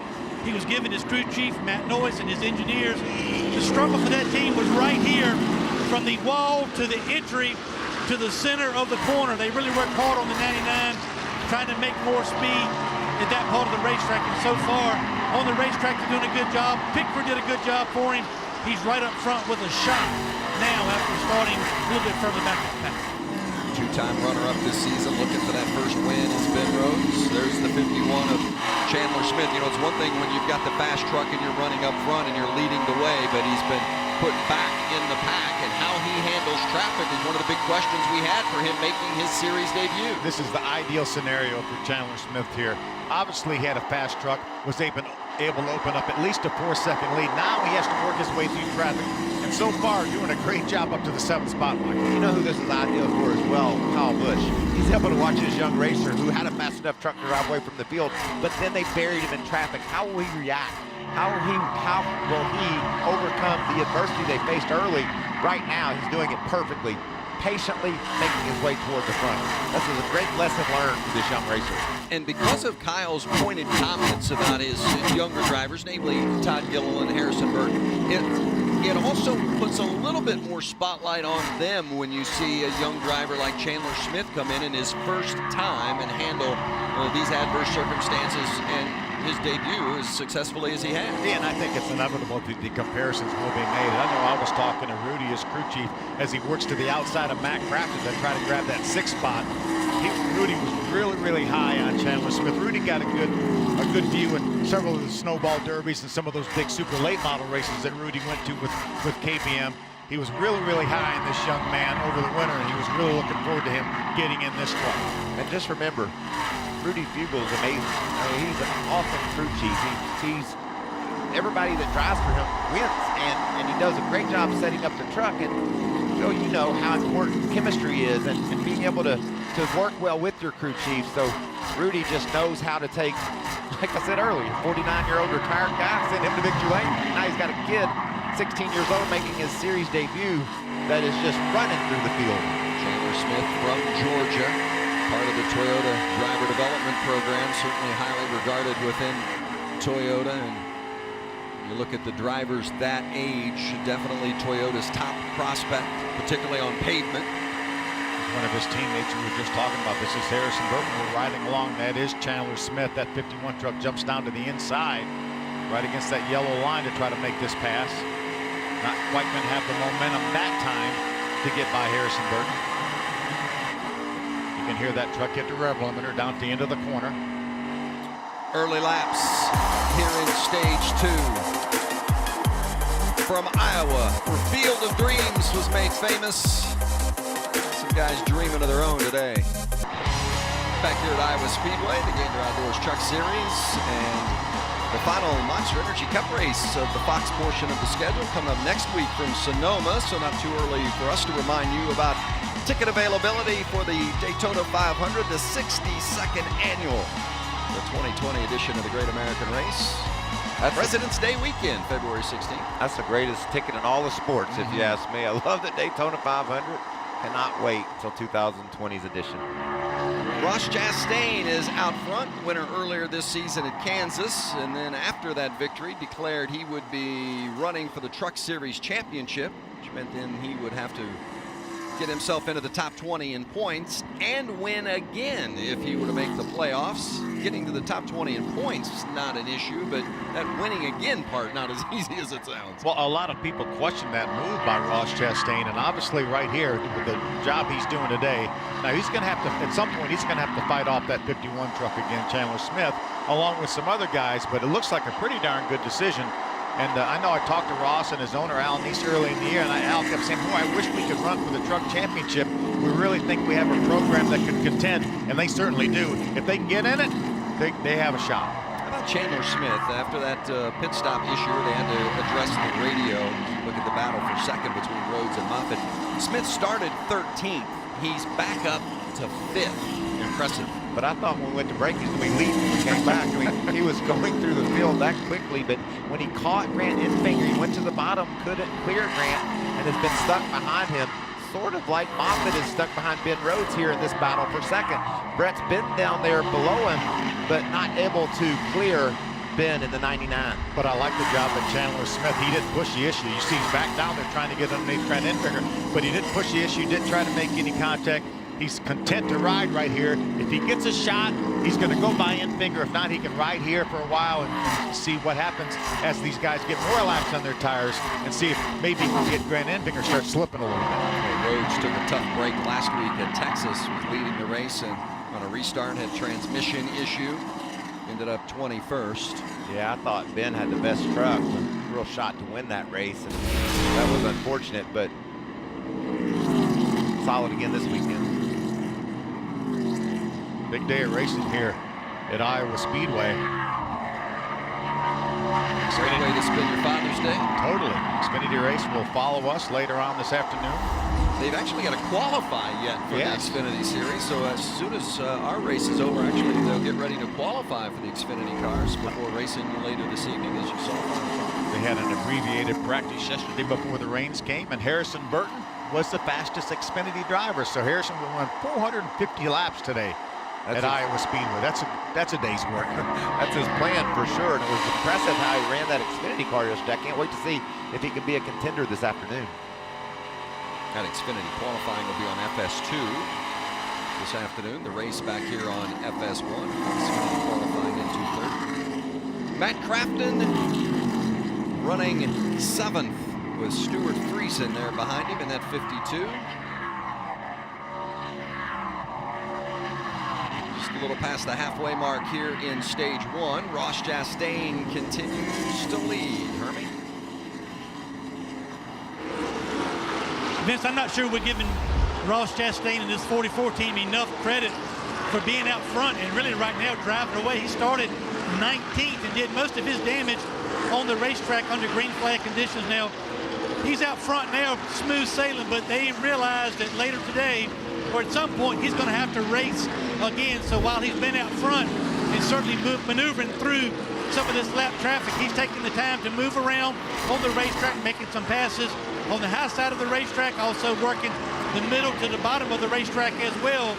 he was giving his crew chief, Matt Noyes, and his engineers. The struggle for that team was right here from the wall to the entry to the center of the corner. They really worked hard on the 99, trying to make more speed at that part of the racetrack. And so far, on the racetrack, they're doing a good job. Pickford did a good job for him. He's right up front with a shot now after starting a little bit further back in the pack. Two-time runner-up this season, looking for that first win is Ben Rhodes. There's the 51 of Chandler Smith. You know, it's one thing when you've got the fast truck and you're running up front and you're leading the way, but he's been put back in the pack, and how he handles traffic is one of the big questions we had for him making his series debut. This is the ideal scenario for Chandler Smith here. Obviously, he had a fast truck, was able to open up at least a 4-second lead. Now he has to work his way through traffic, and so far doing a great job up to the 7th spot, Mike. You know who this is ideal for as well? Kyle Busch. He's able to watch his young racer who had a fast enough truck to drive away from the field, but then they buried him in traffic. How will he react? How will he overcome the adversity they faced early? Right now, he's doing it perfectly, patiently making his way toward the front. This is a great lesson learned for this young racer. And because of Kyle's pointed comments about his younger drivers, namely Todd Gilliland and Harrison Burton, it also puts a little bit more spotlight on them when you see a young driver like Chandler Smith come in his first time and handle these adverse circumstances and his debut as successfully as he has. Yeah, and I think it's inevitable that the comparisons will be made. I know I was talking to Rudy, his crew chief, as he works to the outside of Matt Crafton to try to grab that 6th spot. Rudy was really, really high on Chandler Smith. Rudy got a good view in several of the snowball derbies and some of those big super late model races that Rudy went to with KBM. He was really, really high in this young man over the winter, and he was really looking forward to him getting in this truck. And just remember, Rudy Fugle is amazing. I mean, he's an awesome crew chief. He's everybody that drives for him wins, and he does a great job setting up the truck. And Phil, you know how important chemistry is, and being able to work well with your crew chief. So Rudy just knows how to take, like I said earlier, 49-year-old retired guy, send him to victory lane. Now he's got a kid, 16 years old, making his series debut that is just running through the field. Chandler Smith from Georgia, part of the Toyota driver development program, certainly highly regarded within Toyota. And you look at the drivers that age, definitely Toyota's top prospect, particularly on pavement. One of his teammates we were just talking about, this is Harrison Burton. We're riding along. That is Chandler Smith. That 51 truck jumps down to the inside, right against that yellow line to try to make this pass. Not quite going to have the momentum that time to get by Harrison Burton. You can hear that truck hit the rev limiter down at the end of the corner. Early laps here in stage 2. From Iowa, where Field of Dreams was made famous. Some guys dreaming of their own today. Back here at Iowa Speedway, the Gander Outdoor Truck Series, and the final Monster Energy Cup race of the Fox portion of the schedule coming up next week from Sonoma, so not too early for us to remind you about ticket availability for the Daytona 500, the 62nd annual, the 2020 edition of the Great American Race. President's Day weekend, February 16th. That's the greatest ticket in all the sports, if you ask me. I love the Daytona 500. Cannot wait until 2020's edition. Ross Chastain is out front, winner earlier this season at Kansas, and then after that victory declared he would be running for the Truck Series Championship, which meant then he would have to get himself into the top 20 in points and win again if he were to make the playoffs. Getting to the top 20 in points is not an issue, but that winning again part not as easy as it sounds. Well, a lot of people question that move by Ross Chastain, and obviously right here with the job he's doing today, now he's going to have to, at some point, he's going to have to fight off that 51 truck again, Chandler Smith, along with some other guys, but it looks like a pretty darn good decision. And I know I talked to Ross and his owner, Al Neese, early in the year, and Al kept saying, boy, I wish we could run for the truck championship. We really think we have a program that can contend, and they certainly do. If they can get in it, they have a shot. How about Chandler Smith? After that pit stop issue, they had to address the radio. Look at the battle for second between Rhodes and Moffitt. Smith started 13th. He's back up to 5th. Impressive. But I thought when we went to break, he was going to be leading when he came back. I mean, he was going through the field that quickly, but when he caught Grant Enfinger, he went to the bottom, couldn't clear Grant, and has been stuck behind him, sort of like Moffitt is stuck behind Ben Rhodes here in this battle for second. Brett's been down there below him, but not able to clear Ben in the 99. But I like the job that Chandler Smith, he didn't push the issue. You see he's back down there trying to get underneath Grant Enfinger, but he didn't push the issue, didn't try to make any contact. He's content to ride right here. If he gets a shot, he's going to go by Enfinger. If not, he can ride here for a while and see what happens as these guys get more laps on their tires and see if maybe he can get Grant Enfinger start slipping a little bit. Well, Rhodes took a tough break last week at Texas, was leading the race and on a restart had transmission issue. Ended up 21st. Yeah, I thought Ben had the best truck. Real shot to win that race, and that was unfortunate, but solid again this weekend. Big day of racing here at Iowa Speedway. Great way to spend your Father's Day. Totally. Xfinity race will follow us later on this afternoon. They've actually got to qualify yet for the Xfinity Series, so as soon as our race is over, actually, they'll get ready to qualify for the Xfinity cars before racing later this evening, as you saw. They had an abbreviated practice yesterday before the rains came, and Harrison Burton was the fastest Xfinity driver. So Harrison will run 450 laps today at Iowa Speedway. That's a day's work. That's his plan for sure, and it was impressive how he ran that Xfinity car yesterday. I can't wait to see if he can be a contender this afternoon. That Xfinity qualifying will be on FS2 this afternoon. The race back here on FS1. Xfinity qualifying in 2:30. Matt Crafton running 7th with Stuart Friesen there behind him in that 52. Just a little past the halfway mark here in stage 1. Ross Chastain continues to lead. Hermie? Vince, I'm not sure we're giving Ross Chastain and this 44 team enough credit for being out front and really right now driving away. He started 19th and did most of his damage on the racetrack under green flag conditions. Now, he's out front now, smooth sailing, but they realized that later today, or at some point, he's going to have to race again. So while he's been out front and certainly maneuvering through some of this lap traffic, he's taking the time to move around on the racetrack, making some passes on the high side of the racetrack, also working the middle to the bottom of the racetrack as well,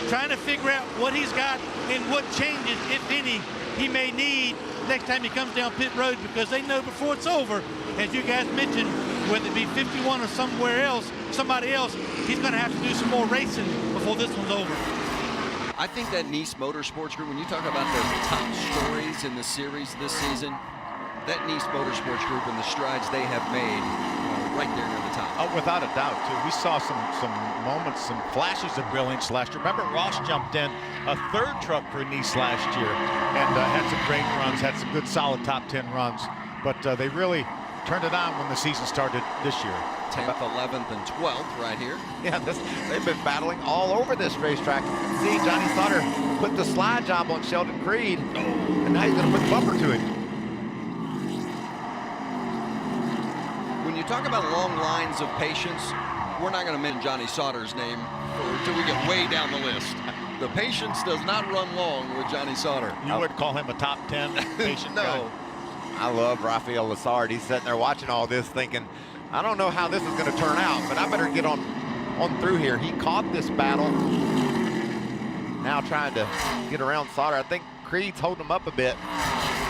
trying to figure out what he's got and what changes, if any, he may need next time he comes down pit road, because they know before it's over, as you guys mentioned, whether it be 51 or somebody else, he's going to have to do some more racing before this one's over. I think that Nice Motorsports Group, when you talk about the top stories in the series this season, that Nice Motorsports Group and the strides they have made right there near the top. Oh, without a doubt, too. We saw some moments, some flashes of brilliance last year. Remember, Ross jumped in a 3rd truck for Nice last year and had some great runs, had some good solid top 10 runs. But they really turned it on when the season started this year. 10th, 11th, and 12th right here. Yeah, they've been battling all over this racetrack. See, Johnny Sauter put the slide job on Sheldon Creed, and now he's going to put the bumper to him. When you talk about long lines of patience, we're not going to mention Johnny Sauter's name until we get way down the list. The patience does not run long with Johnny Sauter. You would call him a top 10 patient no. guy? I love Rafael Lessard. He's sitting there watching all this thinking, I don't know how this is going to turn out, but I better get on through here. He caught this battle. Now trying to get around Sauter. I think Creed's holding him up a bit.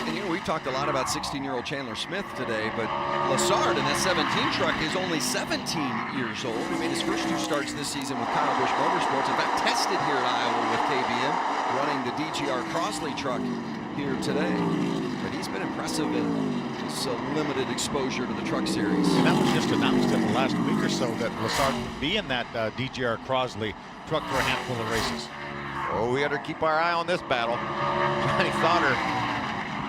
And you know, we talked a lot about 16-year-old Chandler Smith today, but Lessard in that 17 truck is only 17 years old. He made his first 2 starts this season with Kyle Busch Motorsports. In fact, tested here at Iowa with KBM, running the DGR Crosley truck here today. But he's been impressive in his limited exposure to the truck series. And that was just announced in the last week or so that Lessard would be in that DGR Crosley truck for a handful of races. Oh, we got to keep our eye on this battle. Johnny Sauter,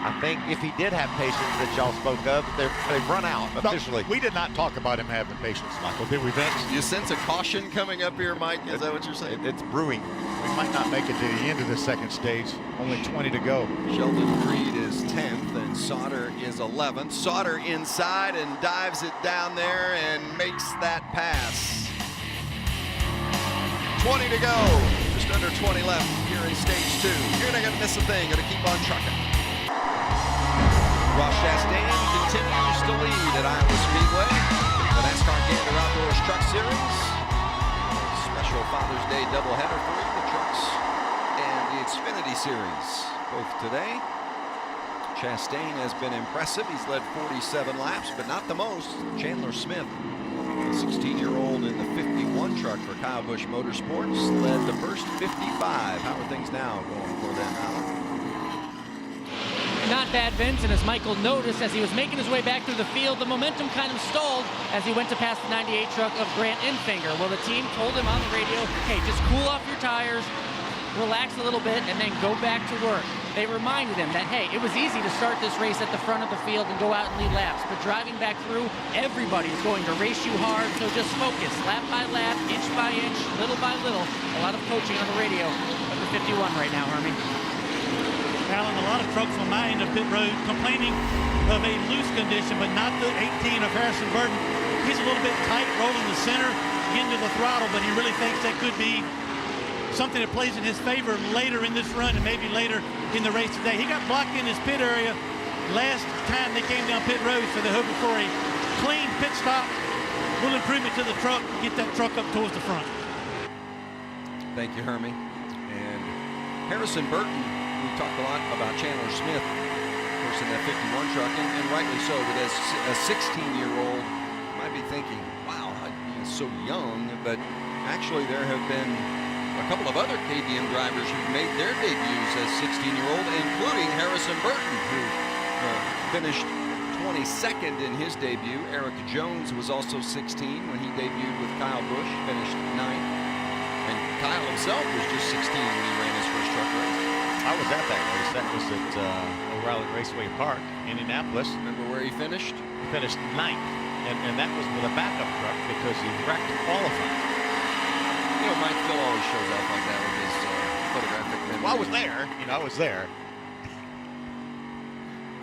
I think if he did have patience that y'all spoke of, they've run out officially. No, we did not talk about him having patience, Michael, did we, Vince? You sense a caution coming up here, Mike? Is that what you're saying? It's brewing. We might not make it to the end of the second stage. Only 20 to go. Sheldon Creed is 10th and Sauter is 11th. Sauter inside and dives it down there and makes that pass. 20 to go. Just under 20 left here in stage 2. You're not going to miss a thing. Going to keep on trucking. Ross Chastain continues to lead at Iowa Speedway. The NASCAR Gander Outdoor Truck Series. Special Father's Day doubleheader for the trucks and the Xfinity Series. Both today. Chastain has been impressive. He's led 47 laps, but not the most. Chandler Smith, the 16-year-old in the 51 truck for Kyle Busch Motorsports, led the first 55. How are things now going for them, Alan? Not bad, Vince, and as Michael noticed as he was making his way back through the field, the momentum kind of stalled as he went to pass the 98 truck of Grant Enfinger. Well, the team told him on the radio, hey, just cool off your tires, relax a little bit, and then go back to work. They reminded him that, hey, it was easy to start this race at the front of the field and go out and lead laps, but driving back through, everybody's going to race you hard, so just focus, lap by lap, inch by inch, little by little. A lot of coaching on the radio of the 51 right now, Hermie. Alan, a lot of trucks on my end of pit road complaining of a loose condition, but not the 18 of Harrison Burton. He's a little bit tight, rolling the center into the throttle, but he really thinks that could be something that plays in his favor later in this run and maybe later in the race today. He got blocked in his pit area last time they came down pit road, so they're hoping for a clean pit stop, little improvement to the truck, get that truck up towards the front. Thank you, Hermie. And Harrison Burton, we talked a lot about Chandler Smith, of course, in that 51 truck, and rightly so, but as a 16-year-old, you might be thinking, wow, he's so young, but actually there have been a couple of other KBM drivers who've made their debuts as 16-year-old, including Harrison Burton, who finished 22nd in his debut. Eric Jones was also 16 when he debuted with Kyle Busch, finished 9th. And Kyle himself was just 16 when he ran his first truck race. I was at that race. That was at O'Reilly Raceway Park, Indianapolis. Remember where he finished? He finished 9th, and that was with a backup truck because he wrecked qualifying. You know, Mike Phil always shows off like that with his photographic memory. Well, I was there. I was there.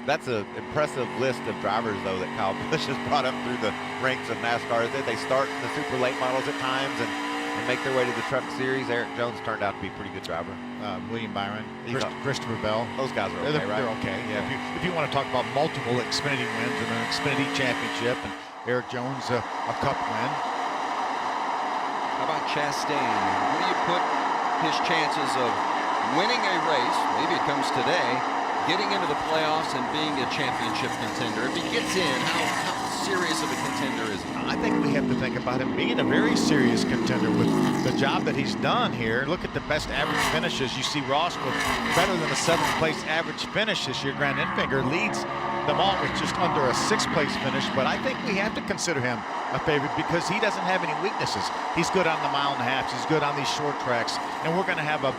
That's an impressive list of drivers, though, that Kyle Busch has brought up through the ranks of NASCAR. They start in the super late models at times and make their way to the Truck Series. Eric Jones turned out to be a pretty good driver. William Byron, Christopher Bell. Those guys are okay, right? They're okay, yeah. If you want to talk about multiple Xfinity wins and an Xfinity championship, and Eric Jones a cup win. How about Chastain? Where do you put his chances of winning a race, maybe it comes today, getting into the playoffs and being a championship contender? If he gets in, how serious of a contender is he? I think we have to think about him being a very serious contender with the job that he's done here. Look at the best average finishes. You see Ross with better than a 7th place average finish this year. Grant Enfinger leads them all with just under a 6th place finish, but I think we have to consider him a favorite because he doesn't have any weaknesses. He's good on the mile and a half, he's good on these short tracks, and we're going to have a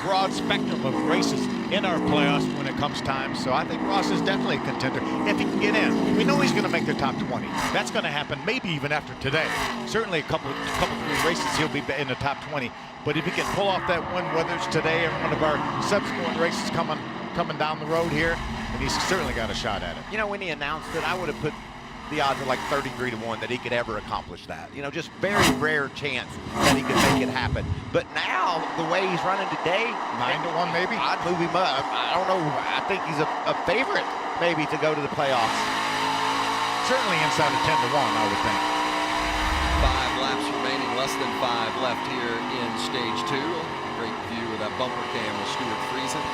broad spectrum of races in our playoffs when it comes time. So I think Ross is definitely a contender if he can get in. We know he's going to make the top 20. That's going to happen maybe even after today. Certainly a couple 3 races he'll be in the top 20. But if he can pull off that win, whether it's today or one of our subsequent races coming down the road here, then he's certainly got a shot at it. You know, when he announced it, I would have put the odds are like 33 to 1 that he could ever accomplish that. You know, just very rare chance that he could make it happen. But now, the way he's running today, 9 to 1 maybe? I'd move him up. I don't know. I think he's a favorite maybe to go to the playoffs. Certainly inside of 10 to 1, I would think. 5 laps remaining, less than 5 left here in stage 2. Great view of that bumper cam with Stuart Friesen.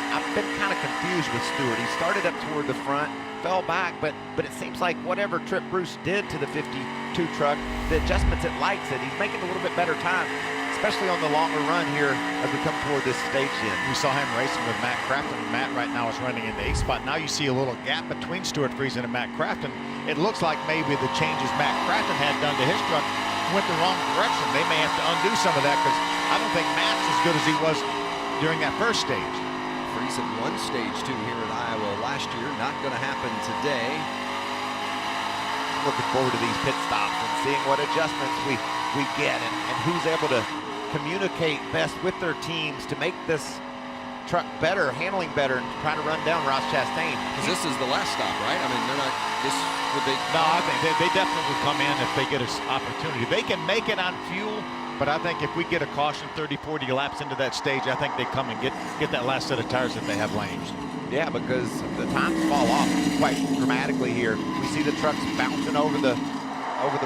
I've been kind of confused with Stewart. He started up toward the front, fell back, but it seems like whatever Trip Bruce did to the 52 truck, the adjustments it likes it. He's making a little bit better time, especially on the longer run here as we come toward this stage end. We saw him racing with Matt Crafton. Matt right now is running in the 8th spot. Now you see a little gap between Stuart Friesen and Matt Crafton. It looks like maybe the changes Matt Crafton had done to his truck went the wrong direction. They may have to undo some of that because I don't think Matt's as good as he was during that first stage. Friesen won stage 2 here at Iowa last year. Not going to happen today. Looking forward to these pit stops and seeing what adjustments we get and who's able to communicate best with their teams to make this truck better, handling better, and trying to run down Ross Chastain. Because this is the last stop, right? I mean, they're not. No, I think they definitely would come in if they get an opportunity. They can make it on fuel. But I think if we get a caution 30, 40 laps into that stage, I think they come and get that last set of tires if they have lanes. Yeah, because the times fall off quite dramatically here. We see the trucks bouncing over the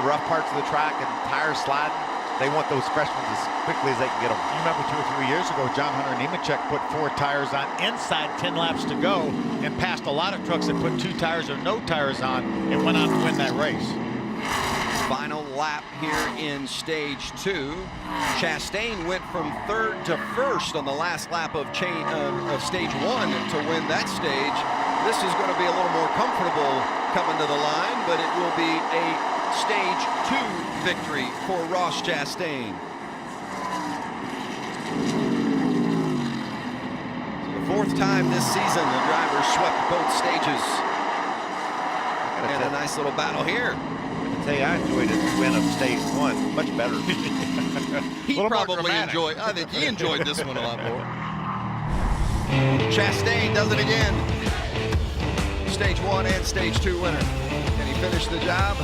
rough parts of the track and tires sliding. they want those fresh ones as quickly as they can get them. You remember 2 or 3 years ago, John Hunter Nemechek put 4 tires on inside 10 laps to go and passed a lot of trucks that put 2 tires or no tires on and went on to win that race. Final lap here in stage 2. Chastain went from 3rd to 1st on the last lap of stage 1 to win that stage. This is going to be a little more comfortable coming to the line, but it will be a stage 2 victory for Ross Chastain. So the 4th time this season the drivers swept both stages. And a nice little battle here. I tell you, I enjoyed it. Win of stage 1 much better. He probably enjoyed. I think he enjoyed this one a lot more. Chastain does it again. Stage 1 and stage 2 winner. Can he finish the job?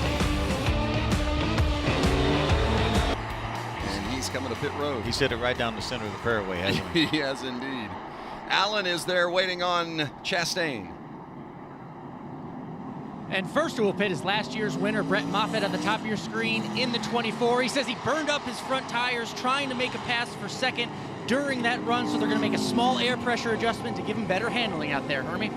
And he's coming to pit road. He's hit it right down the center of the fairway, hasn't he? He has indeed. Allen is there waiting on Chastain. And first who will pit is last year's winner, Brett Moffitt, at the top of your screen in the 24. He says he burned up his front tires trying to make a pass for second during that run, so they're going to make a small air pressure adjustment to give him better handling out there. Hermie?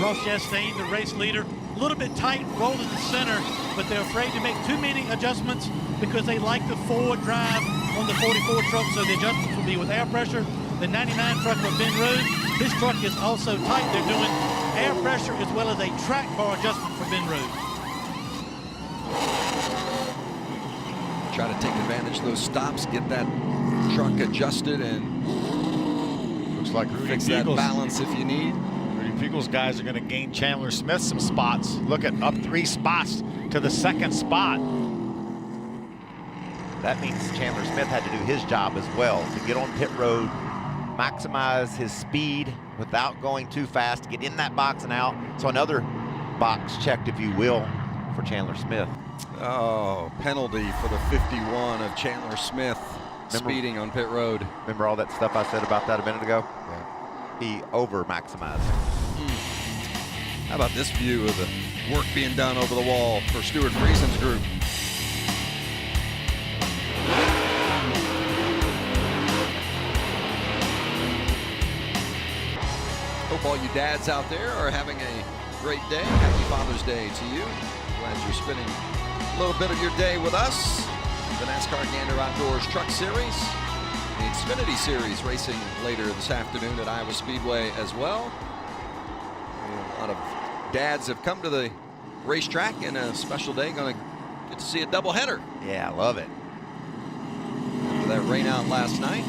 Ross Chastain, the race leader, a little bit tight, rolled in the center, but they're afraid to make too many adjustments because they like the forward drive on the 44 truck, so the adjustments will be with air pressure. The 99 truck with Ben Rhodes, his truck is also tight. They're doing air pressure as well as a track bar adjustment for Ben Rhodes. Try to take advantage of those stops, get that truck adjusted, and looks like fix that balance if you need. Rudy Piegel's guys are going to gain Chandler Smith some spots. Look at up 3 spots to the 2nd spot. That means Chandler Smith had to do his job as well to get on pit road, maximize his speed without going too fast, get in that box and out. So another box checked, if you will, for Chandler Smith. Oh, penalty for the 51 of Chandler Smith. Speeding on pit road. Remember all that stuff I said about that a minute ago? Yeah. He over maximized. How about this view of the work being done over the wall for Stuart Friesen's group? Hope all you dads out there are having a great day. Happy Father's Day to you. Glad you're spending a little bit of your day with us. The NASCAR Gander Outdoor Truck Series, the Xfinity Series racing later this afternoon at Iowa Speedway as well. A lot of dads have come to the racetrack, and a special day, going to get to see a doubleheader. Yeah, I love it. After that rain out last night.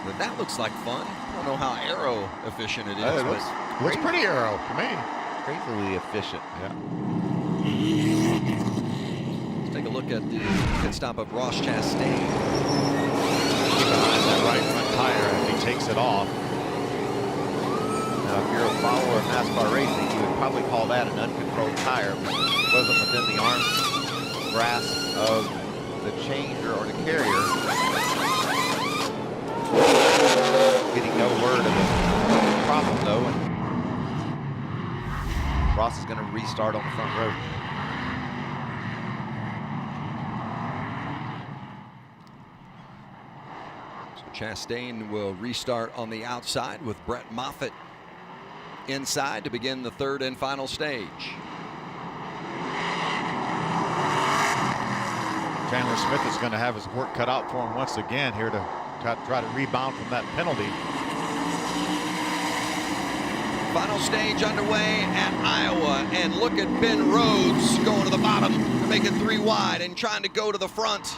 But that looks like fun. I don't know how aero efficient it is. It looks pretty aero to me. Crazily efficient. Yeah. Take a look at the pit stop of Ross Chastain. Behind that right front tire as he takes it off. Now, if you're a follower of NASCAR racing, you would probably call that an uncontrolled tire, but it wasn't within the arm grasp of the changer or the carrier. Getting no word of the problem, though, and Ross is going to restart on the front road. Chastain will restart on the outside with Brett Moffitt inside to begin the 3rd and final stage. Chandler Smith is going to have his work cut out for him once again here to try to rebound from that penalty. Final stage underway at Iowa, and look at Ben Rhodes going to the bottom to make it 3 wide and trying to go to the front.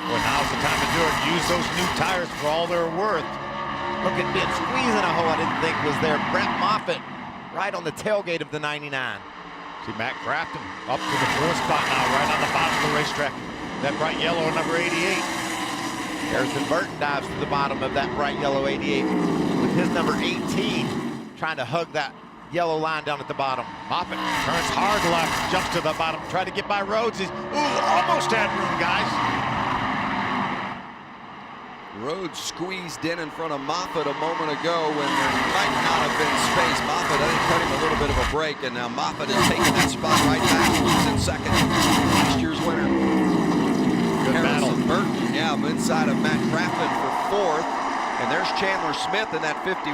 Well, now's the time to do it. Use those new tires for all they're worth. Look at Ben squeezing a hole I didn't think was there. Brett Moffitt right on the tailgate of the 99. See Matt Crafton up to the 4th spot now, right on the bottom of the racetrack. That bright yellow number 88. Harrison Burton dives to the bottom of that bright yellow 88 with his number 18 trying to hug that yellow line down at the bottom. Moffitt turns hard left, jumps to the bottom, try to get by Rhodes. He's almost had room, guys. Rhodes squeezed in front of Moffitt a moment ago when there might not have been space. Moffitt, I think, cut him a little bit of a break, and now Moffitt is taking that spot right back. He's in 2nd. Last year's winner. outside of Matt Graffin for 4th. And there's Chandler Smith in that 51,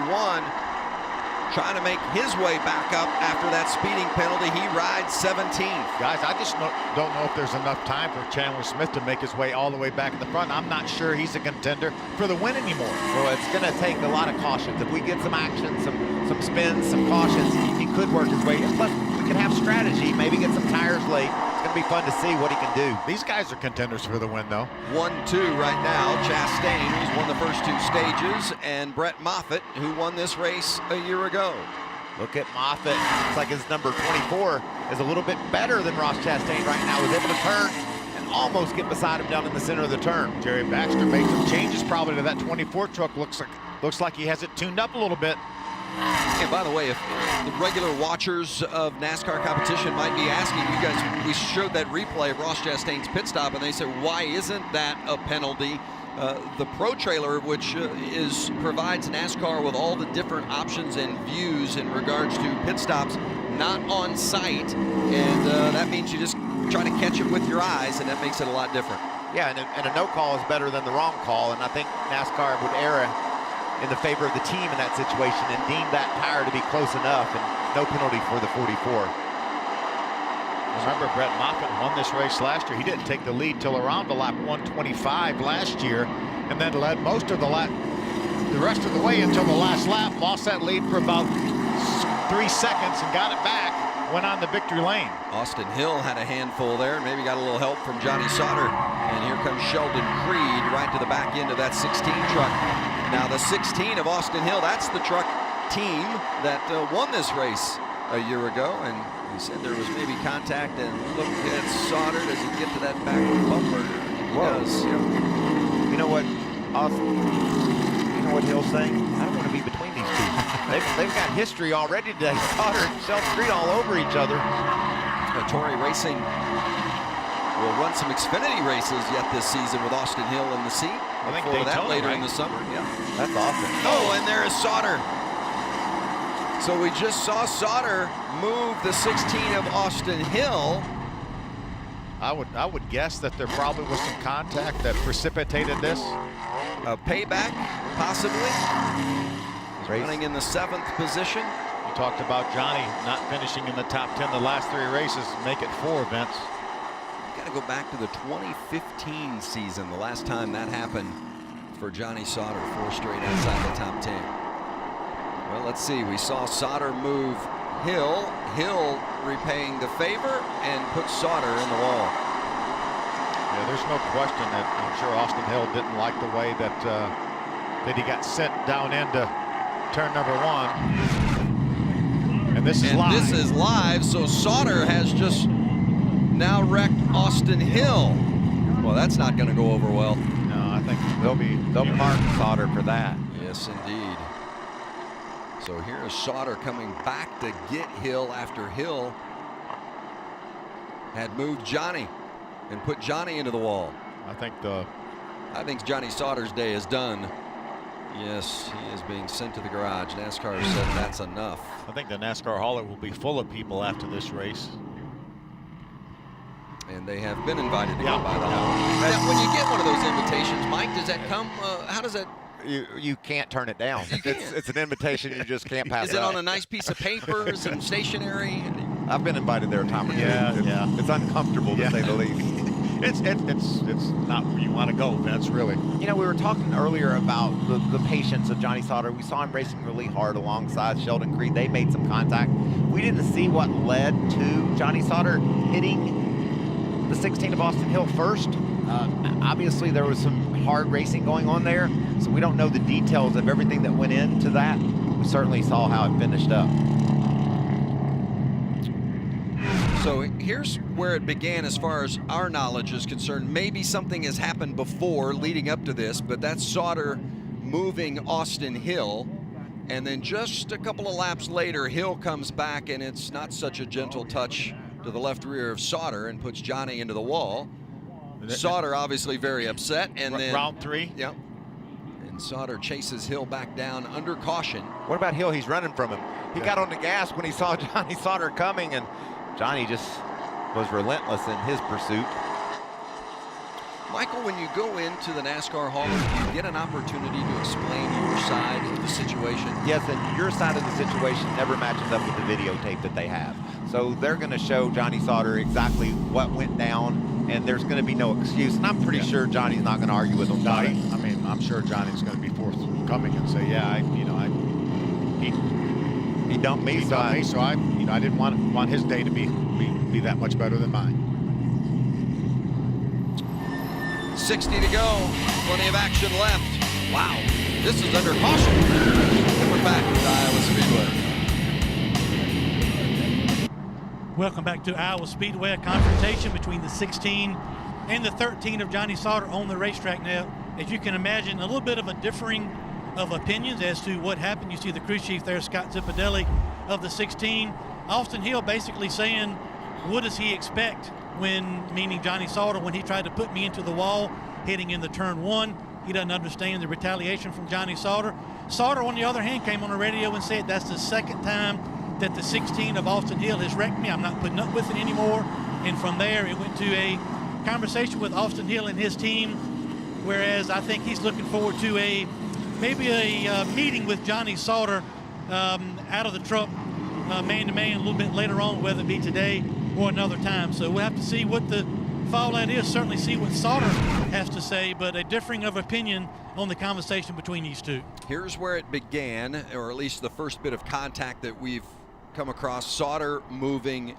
trying to make his way back up after that speeding penalty. He rides 17th. Guys, I just don't know if there's enough time for Chandler Smith to make his way all the way back in the front. I'm not sure he's a contender for the win anymore. Well, it's going to take a lot of cautions. If we get some action, some spins, some cautions, he could work his way. And plus, we can have strategy, maybe get some tires late. It's going to be fun to see what he can do. These guys are contenders for the win, though. 1-2 right now. Chastain, who's won the first 2 stages, and Brett Moffitt, who won this race a year ago. Look at Moffitt. Looks like his number 24 is a little bit better than Ross Chastain right now. Was able to turn and almost get beside him down in the center of the turn. Jerry Baxter made some changes probably to that 24 truck. Looks like he has it tuned up a little bit. And by the way, if the regular watchers of NASCAR competition might be asking, you guys, we showed that replay of Ross Chastain's pit stop, and they said, why isn't that a penalty? The Pro Trailer, which provides NASCAR with all the different options and views in regards to pit stops, not on site, and that means you just try to catch it with your eyes, and that makes it a lot different. Yeah, and a no call is better than the wrong call, and I think NASCAR would err in the favor of the team in that situation and deem that tire to be close enough, and no penalty for the 44. Remember, Brett Moffitt won this race last year. He didn't take the lead till around the lap 125 last year, and then led most of the rest of the way until the last lap. Lost that lead for about 3 seconds and got it back. Went on the victory lane. Austin Hill had a handful there, and maybe got a little help from Johnny Sauter. And here comes Sheldon Creed right to the back end of that 16 truck. Now the 16 of Austin Hill, that's the truck team that won this race a year ago, and he said there was maybe contact, and look at Sauter, does he get to that back bumper? He does. You know what, Austin, you know what Hill's saying? I don't want to be between these two. They've got history already today. Sauter and Sheldon Creed all over each other. Tory Racing will run some Xfinity races yet this season with Austin Hill in the seat. I think Daytona, that later right? in the summer. Yeah, that's awesome. Oh, and there is Sauter. So we just saw Sauter move the 16 of Austin Hill. I would guess that there probably was some contact that precipitated this. A payback, possibly. He's running in the 7th position. You talked about Johnny not finishing in the top 10 the last 3 races, make it 4 events. Got to go back to the 2015 season, the last time that happened for Johnny Sauter, 4 straight outside the top 10. Well, let's see. We saw Sauter move Hill. Hill repaying the favor and put Sauter in the wall. Yeah, there's no question that I'm sure Austin Hill didn't like the way that he got sent down into turn number 1. And this is live. This is live, so Sauter has just now wrecked Austin Hill. Well, that's not going to go over well. No, I think they'll mark Sauter for that. Yes, indeed. So here is Sauter coming back to get Hill after Hill had moved Johnny and put Johnny into the wall. I think Johnny Sauter's day is done. Yes, he is being sent to the garage. NASCAR said that's enough. I think the NASCAR hauler will be full of people after this race. And they have been invited to go by the hauler. Now, when you get one of those invitations, Mike, does that come, how does that? You can't turn it down. It's an invitation you just can't pass. Is it on a nice piece of paper, some stationery? I've been invited there a time or two. Yeah. It's uncomfortable to say the least. It's not where you want to go, Vince, really. You know, we were talking earlier about the patience of Johnny Sauter. We saw him racing really hard alongside Sheldon Creed. They made some contact. We didn't see what led to Johnny Sauter hitting the 16 of Austin Hill first. Obviously, there was some hard racing going on there, so we don't know the details of everything that went into that. We certainly saw how it finished up. So here's where it began as far as our knowledge is concerned. Maybe something has happened before leading up to this, but that's Sauter moving Austin Hill. And then just a couple of laps later, Hill comes back, and it's not such a gentle touch to the left rear of Sauter and puts Johnny into the wall. Sauter obviously very upset. And then round 3. Yep. And Sauter chases Hill back down under caution. What about Hill? He's running from him. He got on the gas when he saw Johnny Sauter coming, and Johnny just was relentless in his pursuit. Michael, when you go into the NASCAR Hall, do you get an opportunity to explain your side of the situation? Yes, and your side of the situation never matches up with the videotape that they have. So they're going to show Johnny Sauter exactly what went down, and there's going to be no excuse. And I'm pretty sure Johnny's not going to argue with him. I mean, I'm sure Johnny's going to be forthcoming and say, yeah, he dumped me, so I didn't want his day to be that much better than mine. 60 to go, plenty of action left. Wow, this is under caution. And we're back to Iowa Speedway. Welcome back to Iowa Speedway, a confrontation between the 16 and the 13 of Johnny Sauter on the racetrack now. As you can imagine, a little bit of a differing of opinions as to what happened. You see the crew chief there, Scott Zipadelli of the 16. Austin Hill basically saying, what does he expect meaning Johnny Sauter, when he tried to put me into the wall hitting in the turn 1. He doesn't understand the retaliation from Johnny Sauter. Sauter, on the other hand, came on the radio and said that's the second time that the 16 of Austin Hill has wrecked me. I'm not putting up with it anymore. And from there, it went to a conversation with Austin Hill and his team, whereas I think he's looking forward to maybe a meeting with Johnny Sauter out of the truck, man-to-man, a little bit later on, whether it be today or another time. So we'll have to see what the fallout is, certainly see what Sauter has to say, but a differing of opinion on the conversation between these two. Here's where it began, or at least the first bit of contact that we've come across. Sauter moving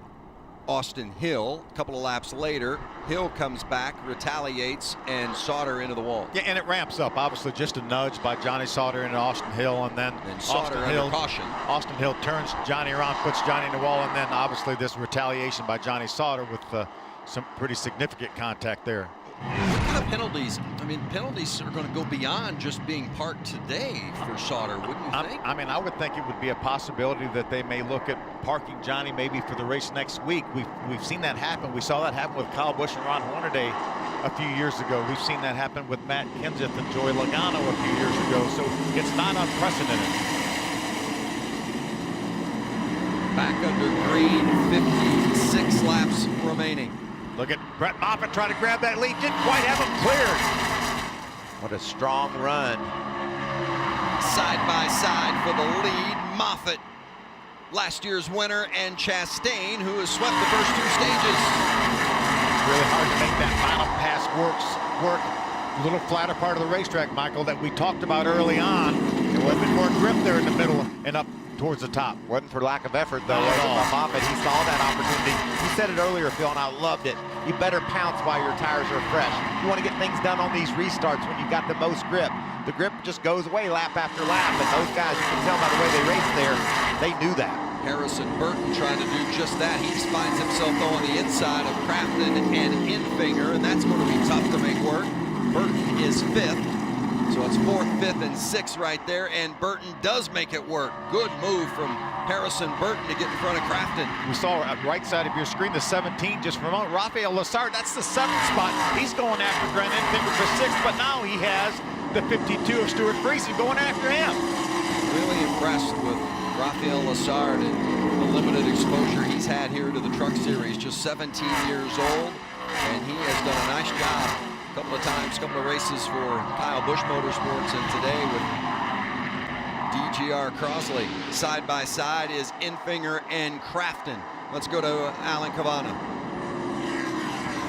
Austin Hill. A couple of laps later, Hill comes back, retaliates, and Sauter into the wall. Yeah, and it ramps up. Obviously, just a nudge by Johnny Sauter into Austin Hill, and then Sauter under caution. Austin Hill turns Johnny around, puts Johnny in the wall, and then obviously this retaliation by Johnny Sauter with some pretty significant contact there. What kind of penalties? I mean, penalties are going to go beyond just being parked today for Sauter, wouldn't you think? I mean, I would think it would be a possibility that they may look at parking Johnny maybe for the race next week. We've seen that happen. We saw that happen with Kyle Busch and Ron Hornaday a few years ago. We've seen that happen with Matt Kenseth and Joey Logano a few years ago. So it's not unprecedented. Back under green, 56 laps remaining. Look at Brett Moffitt trying to grab that lead. Didn't quite have him cleared. What a strong run. Side by side for the lead. Moffitt, last year's winner, and Chastain, who has swept the first two stages. It's really hard to make that final pass work. A little flatter part of the racetrack, Michael, that we talked about early on. There was a bit more grip there in the middle and up towards the top. Wasn't for lack of effort, though. Moffitt, he saw that opportunity. You said it earlier, Phil, and I loved it. You better pounce while your tires are fresh. You want to get things done on these restarts when you've got the most grip. The grip just goes away lap after lap, and those guys, you can tell by the way they race there, they knew that. Harrison Burton trying to do just that. He finds himself though on the inside of Crafton and Infinger, and that's going to be tough to make work. Burton is 5th. So it's 4th, 5th, and 6th right there, and Burton does make it work. Good move from Harrison Burton to get in front of Crafton. We saw at right side of your screen the 17 just for a moment. Rafael Lessard, that's the 7th spot. He's going after Grant Enfinger for 6th, but now he has the 52 of Stuart Friesen going after him. Really impressed with Rafael Lessard and the limited exposure he's had here to the Truck Series. Just 17 years old, and he has done a nice job. A couple of times, couple of races for Kyle Busch Motorsports, and today with DGR Crosley. Side by side is Infinger and Crafton. Let's go to Alan Cavana.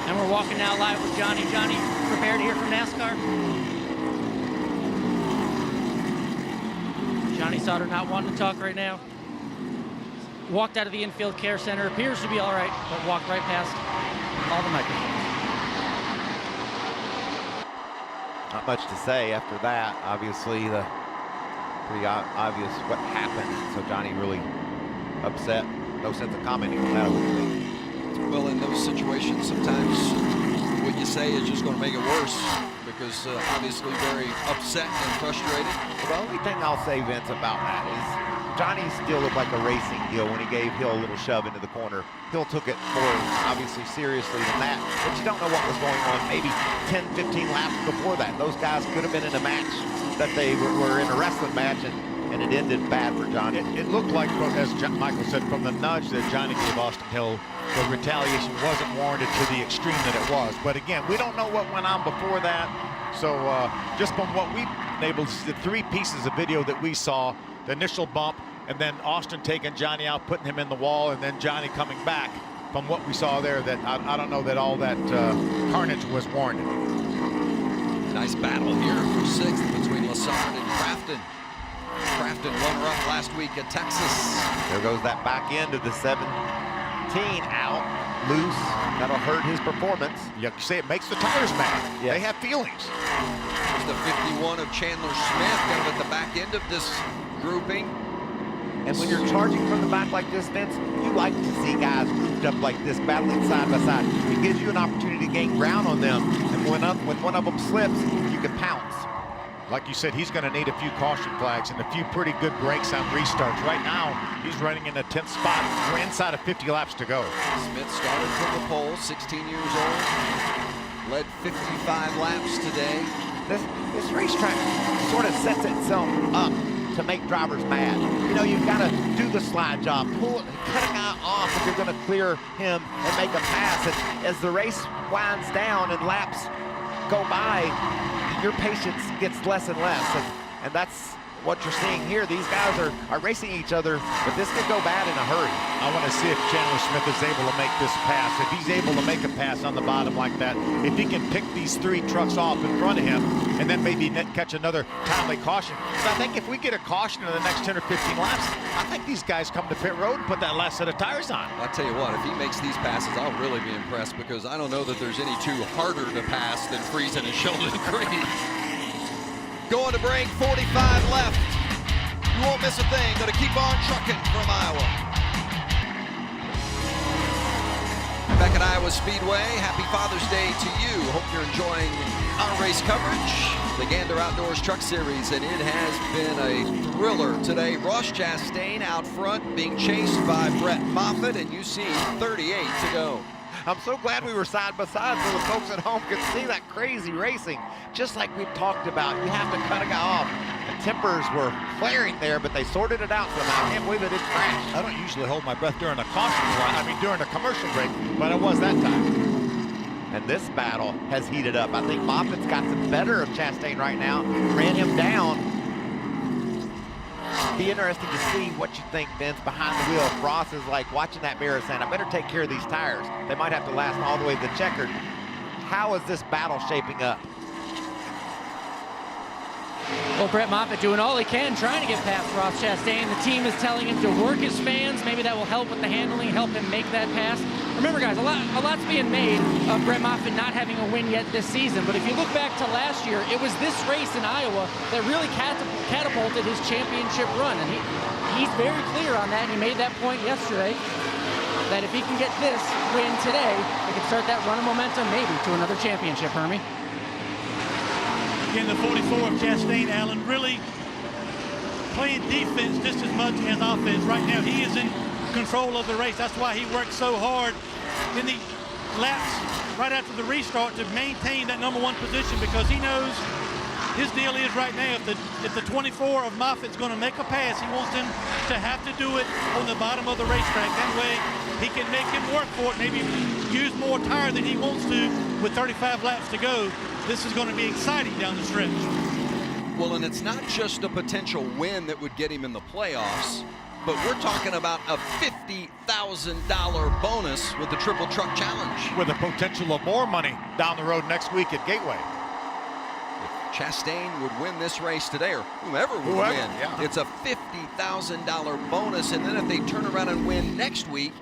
And we're walking now live with Johnny. Johnny, prepared to hear from NASCAR? Johnny Sauter not wanting to talk right now. Walked out of the infield care center, appears to be all right, but walked right past all the microphones. Not much to say after that. Obviously, pretty obvious what happened. So Johnny really upset. No sense of commenting on that, I would think. Well, in those situations, sometimes what you say is just going to make it worse because obviously very upset and frustrated. The only thing I'll say, Vince, about that is Johnny still looked like a racing deal when he gave Hill a little shove into the corner. Hill took it more, obviously, seriously than that, but you don't know what was going on maybe 10, 15 laps before that. Those guys could have been in a match that they were in a wrestling match, and it ended bad for Johnny. It looked like, as Michael said, from the nudge that Johnny gave Austin Hill the retaliation wasn't warranted to the extreme that it was. But again, we don't know what went on before that. So just from what we've been able to see, the 3 pieces of video that we saw, the initial bump, and then Austin taking Johnny out, putting him in the wall, and then Johnny coming back. From what we saw there, that I don't know that all that carnage was warranted. Nice battle here for 6th between Lassard and Crafton. Crafton runner-up last week at Texas. There goes that back end of the 17 out, loose. That'll hurt his performance. You say it makes the tires mad. Yes. They have feelings. There's the 51 of Chandler Smith kind of at the back end of this grouping. And when you're charging from the back like this, Vince, you like to see guys grouped up like this, battling side by side. It gives you an opportunity to gain ground on them. And when one of them slips, you can pounce. Like you said, he's going to need a few caution flags and a few pretty good breaks on restarts. Right now, he's running in the 10th spot. We're inside of 50 laps to go. Smith started from the pole, 16 years old. Led 55 laps today. This racetrack sort of sets itself up to make drivers mad. You know, you've got to do the slide job, cut a guy off if you're going to clear him and make a pass. And as the race winds down and laps go by, your patience gets less and less. And that's what you're seeing here. These guys are racing each other, but this could go bad in a hurry. I want to see if Chandler Smith is able to make this pass. If he's able to make a pass on the bottom like that, if he can pick these 3 trucks off in front of him and then maybe catch another timely caution. So I think if we get a caution in the next 10 or 15 laps, I think these guys come to pit road and put that last set of tires on. I'll tell you what, if he makes these passes, I'll really be impressed, because I don't know that there's any 2 harder to pass than Friesen and Sheldon Creed. Going to break, 45 left. You won't miss a thing. Going to keep on trucking from Iowa. Back at Iowa Speedway, happy Father's Day to you. Hope you're enjoying our race coverage, the Gander Outdoor Truck Series, and it has been a thriller today. Ross Chastain out front being chased by Brett Moffitt, and you see 38 to go. I'm so glad we were side by side so the folks at home could see that crazy racing. Just like we've talked about, you have to cut a guy off. The tempers were flaring there, but they sorted it out somehow. I can't believe it didn't crash. I don't usually hold my breath during a caution line, during a commercial break, but it was that time. And this battle has heated up. I think Moffitt's got the better of Chastain right now, ran him down. Be interesting to see what you think, Vince, behind the wheel. Ross is like watching that mirror saying, I better take care of these tires. They might have to last all the way to the checkered. How is this battle shaping up? Well, Brett Moffitt doing all he can, trying to get past Ross Chastain. The team is telling him to work his fans. Maybe that will help with the handling, help him make that pass. Remember, guys, a lot's being made of Brett Moffitt not having a win yet this season. But if you look back to last year, it was this race in Iowa that really catapulted his championship run. And he's very clear on that. And he made that point yesterday, that if he can get this win today, he can start that run of momentum maybe to another championship, Hermie. Again, the 44 of Chastain, Alan, really playing defense just as much as offense. Right now, he is in control of the race. That's why he worked so hard in the laps right after the restart to maintain that #1 position, because he knows his deal is right now, if the 24 of Moffitt's going to make a pass, he wants him to have to do it on the bottom of the racetrack. That way, he can make him work for it, maybe use more tire than he wants to with 35 laps to go. This is going to be exciting down the stretch. Well, and it's not just a potential win that would get him in the playoffs, but we're talking about a $50,000 bonus with the Triple Truck Challenge. With the potential of more money down the road next week at Gateway. If Chastain would win this race today, or whoever would win, yeah. It's a $50,000 bonus, and then if they turn around and win next week,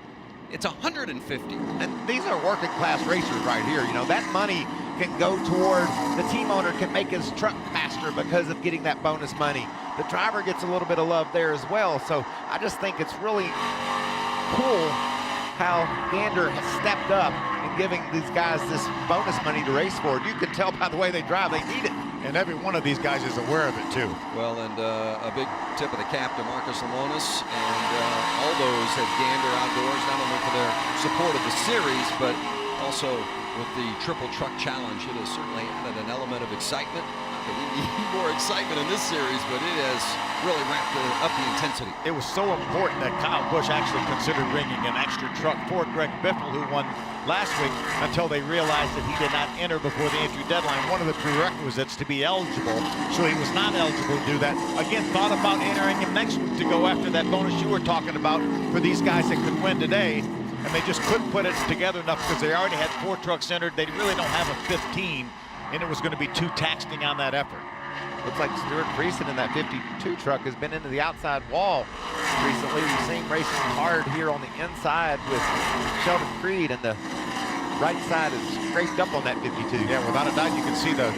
it's $150,000. And these are working class racers right here. You know, that money can go toward the team owner, can make his truck faster because of getting that bonus money. The driver gets a little bit of love there as well. So I just think it's really cool how Gander has stepped up and giving these guys this bonus money to race for. You can tell by the way they drive, they need it. And every one of these guys is aware of it too. Well, and a big tip of the cap to Marcus Lemonis and all those at Gander Outdoors, not only for their support of the series, but also with the Triple Truck Challenge. It has certainly added an element of excitement We need more excitement in this series, but it has really ramped up the intensity. It was so important that Kyle Busch actually considered bringing an extra truck for Greg Biffle, who won last week, until they realized that he did not enter before the entry deadline. One of the prerequisites to be eligible, so he was not eligible to do that. Again, thought about entering him next week to go after that bonus you were talking about for these guys that could win today, and they just couldn't put it together enough because they already had 4 trucks entered. They really don't have a 15, and it was going to be too taxing on that effort. Looks like Stuart Friesen in that 52 truck has been into the outside wall recently. We've seen him racing hard here on the inside with Sheldon Creed, and the right side is scraped up on that 52. Yeah, without a doubt, you can see the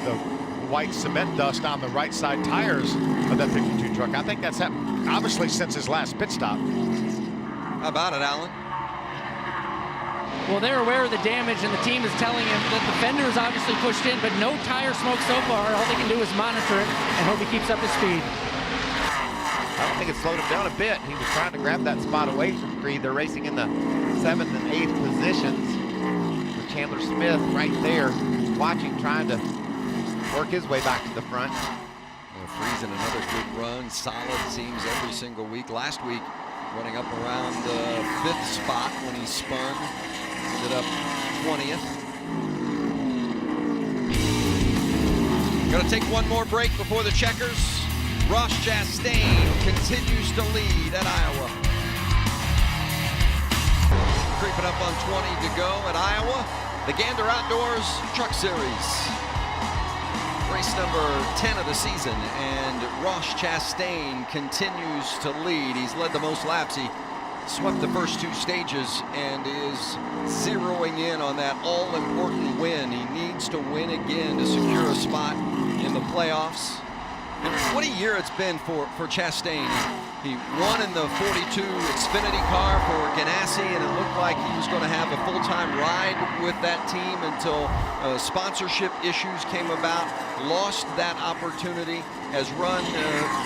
white cement dust on the right side tires of that 52 truck. I think that's happened, obviously, since his last pit stop. How about it, Alan? Well, they're aware of the damage, and the team is telling him that the fender is obviously pushed in, but no tire smoke so far. All they can do is monitor it and hope he keeps up his speed. I don't think it slowed him down a bit. He was trying to grab that spot away from Creed. They're racing in the 7th and 8th positions with Chandler Smith right there watching, trying to work his way back to the front. Friesen, another good run, solid seems every single week. Last week, running up around the 5th spot when he spun. Ended up 20th. Gonna take one more break before the checkers. Ross Chastain continues to lead at Iowa. Creeping up on 20 to go at Iowa. The Gander Outdoor Truck Series. Race number 10 of the season, and Ross Chastain continues to lead. He's led the most laps. He swept the first 2 stages and is zeroing in on that all-important win. He needs to win again to secure a spot in the playoffs. And what a year it's been for Chastain. He won in the 42 Xfinity car for Ganassi, and it looked like he was going to have a full-time ride with that team until sponsorship issues came about. Lost that opportunity. Has run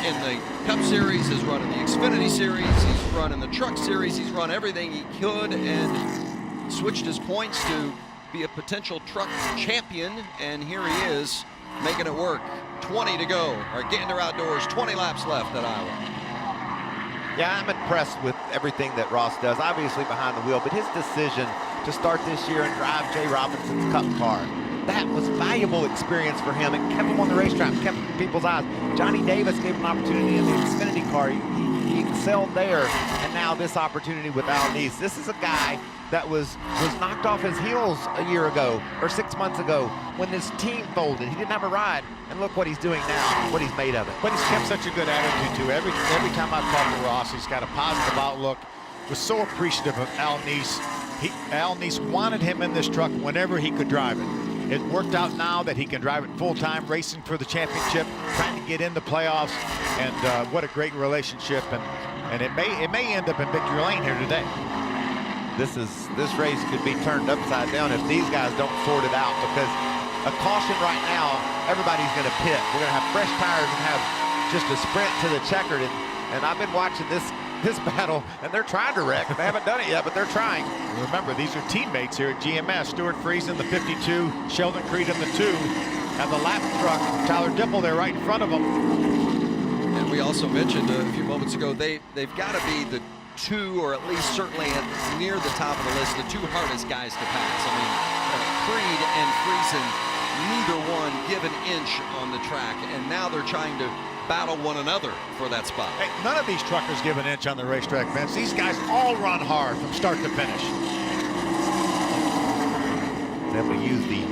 in the Cup Series, has run in the Xfinity Series, he's run in the Truck Series, he's run everything he could and switched his points to be a potential truck champion, and here he is making it work. 20 to go. Our Gander Outdoors, 20 laps left at Iowa. Yeah, I'm impressed with everything that Ross does, obviously behind the wheel, but his decision to start this year and drive Jay Robinson's Cup car, that was valuable experience for him. It kept him on the racetrack, kept him in people's eyes. Johnny Davis gave him an opportunity in the Xfinity car. He excelled there, and now this opportunity with Al Neese. This is a guy that was knocked off his heels a year ago or 6 months ago when his team folded. He didn't have a ride, and look what he's doing now, what he's made of it. But he's kept such a good attitude, too. Every time I've talked to Ross, he's got a positive outlook. Was so appreciative of Al Neese. Al Neese wanted him in this truck whenever he could drive it. It worked out now that he can drive it full-time, racing for the championship, trying to get into playoffs, and what a great relationship. And it may end up in victory lane here today. This race could be turned upside down if these guys don't sort it out, because a caution right now, everybody's going to pit. We're going to have fresh tires and have just a sprint to the checkered. And I've been watching this battle, and they're trying to wreck. They haven't done it yet, but they're trying. Remember, these are teammates here at GMS. Stuart Friesen, the 52, Sheldon Creed in the 2, and the lap truck, Tyler Dipple there right in front of them. And we also mentioned a few moments ago, they've got to be the 2, or at least certainly near the top of the list, the 2 hardest guys to pass. I mean, Creed and Friesen, neither one give an inch on the track, and now they're trying to battle one another for that spot. Hey, none of these truckers give an inch on the racetrack, Vince. These guys all run hard from start to finish. Able to use the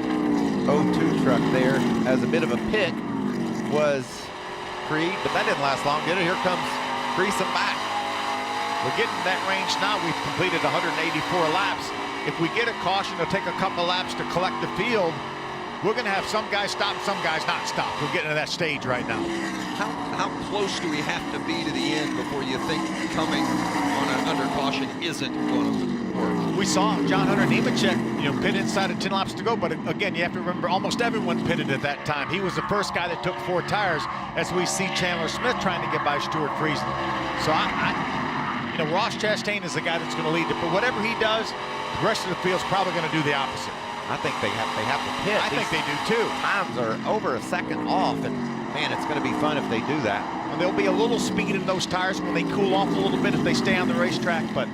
02 truck there as a bit of a pick was Creed, but that didn't last long, did it? Here comes Friesen back. We're getting that range now. We've completed 184 laps. If we get a caution, it'll take a couple laps to collect the field. We're going to have some guys stop, some guys not stop. We're getting to that stage right now. How close do we have to be to the end before you think coming on an under caution isn't going to work? We saw John Hunter Nemechek, pit inside of 10 laps to go, but again, you have to remember almost everyone pitted at that time. He was the first guy that took 4 tires, as we see Chandler Smith trying to get by Stuart Friesen. So Ross Chastain is the guy that's going to lead it, but whatever he does, the rest of the field's probably going to do the opposite. I think they have to pit. I think they do too. Times are over a second off, and man, it's going to be fun if they do that. And there'll be a little speed in those tires when they cool off a little bit if they stay on the racetrack, but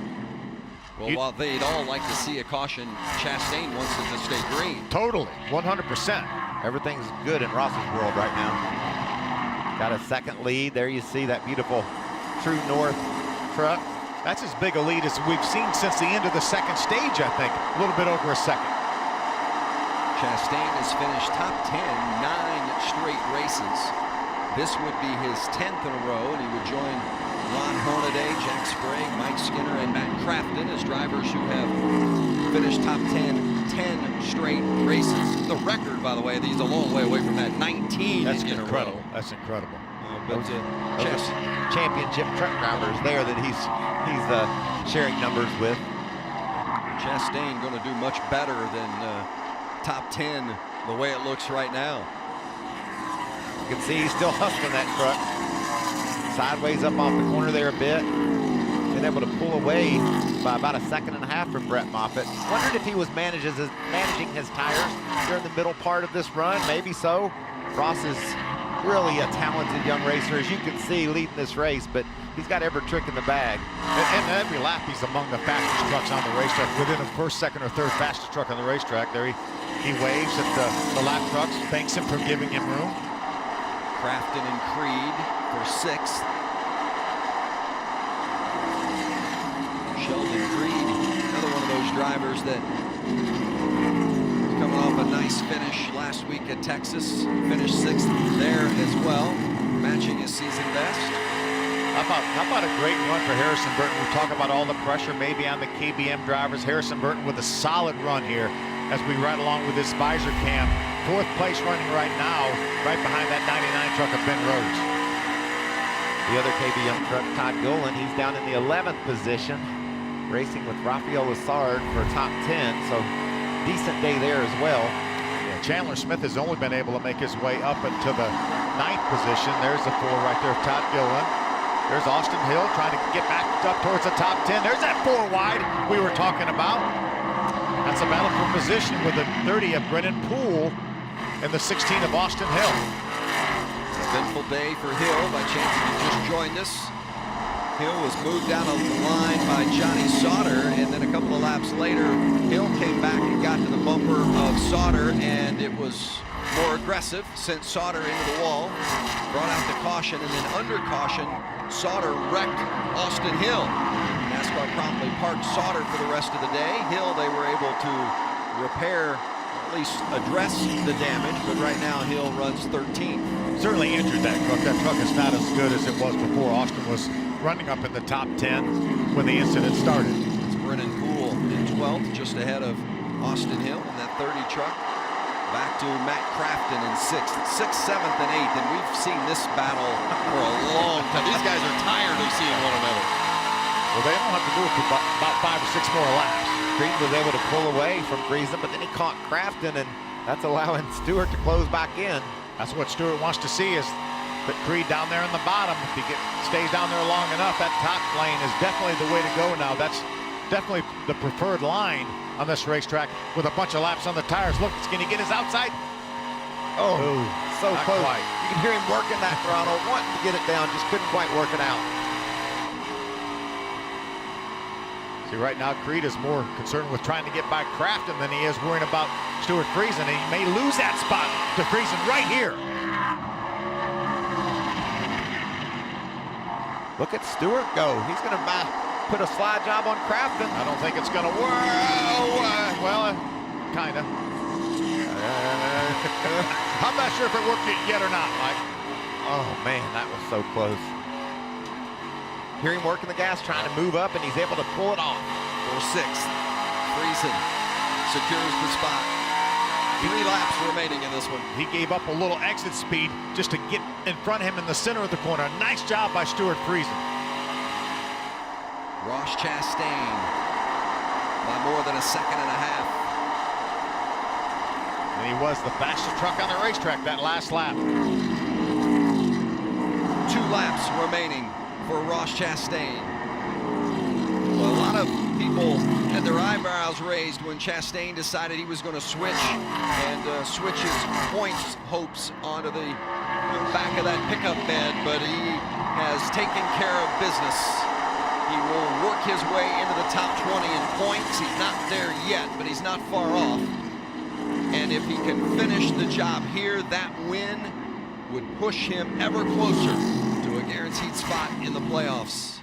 well, while they'd all like to see a caution, Chastain wants it to stay green. Totally, 100%. Everything's good in Ross's world right now. Got a second lead. There you see that beautiful True North truck. That's as big a lead as we've seen since the end of the second stage, I think. A little bit over a second. Chastain has finished top 10, 9 straight races. This would be his 10th in a row, and he would join Ron Hornaday, Jack Sprague, Mike Skinner, and Matt Crafton as drivers who have finished top 10 straight races. The record, by the way, he's a long way away from that, 19 That's in incredible. a row. That's incredible. But championship truck drivers there that he's sharing numbers with. Chastain going to do much better than top 10 the way it looks right now. You can see he's still hustling that truck. Sideways up off the corner there a bit. Been able to pull away by about 1.5 seconds from Brett Moffitt. Wondered if he was managing his tires during the middle part of this run. Maybe so. Ross is really a talented young racer, as you can see, leading this race, but he's got every trick in the bag. And every lap he's among the fastest trucks on the racetrack, within the first, second, or third fastest truck on the racetrack. There he waves at the lap trucks, thanks him for giving him room. Crafton and Creed for 6th. Sheldon Creed, another one of those drivers that coming off a nice finish last week at Texas, finished 6th there as well, matching his season best. How about a great run for Harrison Burton? We talk about all the pressure maybe on the KBM drivers. Harrison Burton with a solid run here as we ride along with this visor cam. 4th place running right now, right behind that 99 truck of Ben Rhodes. The other KBM truck, Todd Golan, he's down in the 11th position, racing with Rafael Lessard for top 10, so decent day there as well. Yeah, Chandler Smith has only been able to make his way up into the 9th position. There's the 4 right there of Todd Gillen. There's Austin Hill trying to get back up towards the top 10. There's that 4 wide we were talking about. That's a battle for position with the 30 of Brennan Poole and the 16 of Austin Hill. Eventful day for Hill. By chance he just joined us. Hill was moved down the line by Johnny Sauter, and then a couple of laps later, Hill came back and got to the bumper of Sauter, and it was more aggressive, sent Sauter into the wall, brought out the caution, and then under caution, Sauter wrecked Austin Hill. NASCAR promptly parked Sauter for the rest of the day. Hill, they were able to repair, at least address the damage, but right now Hill runs 13th. Certainly injured that truck. That truck is not as good as it was before. Austin was running up in the top 10 when the incident started. It's Brennan Poole in 12th, just ahead of Austin Hill in that 30 truck. Back to Matt Crafton in 6th, 6th, 7th, and 8th, and we've seen this battle for a long time. These guys are tired of seeing one another. Well, they don't have to do it for about 5 or 6 more laps. Creed was able to pull away from Friesen, but then he caught Crafton, and that's allowing Stewart to close back in. That's what Stewart wants to see, is that Creed down there in the bottom. If he stays down there long enough, that top lane is definitely the way to go now. That's definitely the preferred line on this racetrack with a bunch of laps on the tires. Look, can he get his outside? Oh, so close. Quite. You can hear him working that throttle, wanting to get it down, just couldn't quite work it out. See, right now, Creed is more concerned with trying to get by Crafton than he is worrying about Stewart Friesen. He may lose that spot to Friesen right here. Look at Stewart go. He's going to put a slide job on Crafton. I don't think it's going to work. Well, kind of. I'm not sure if it worked yet or not, Mike. Oh, man, that was so close. Hear him working the gas, trying to move up, and he's able to pull it off. For 6th, Friesen secures the spot. 3 laps remaining in this one. He gave up a little exit speed just to get in front of him in the center of the corner. Nice job by Stewart Friesen. Ross Chastain by more than 1.5 seconds. And he was the fastest truck on the racetrack that last lap. 2 laps remaining for Ross Chastain. Well, a lot of people people had their eyebrows raised when Chastain decided he was going to switch and switch his points hopes onto the back of that pickup bed, but he has taken care of business. He will work his way into the top 20 in points. He's not there yet, but he's not far off. And if he can finish the job here, that win would push him ever closer to a guaranteed spot in the playoffs.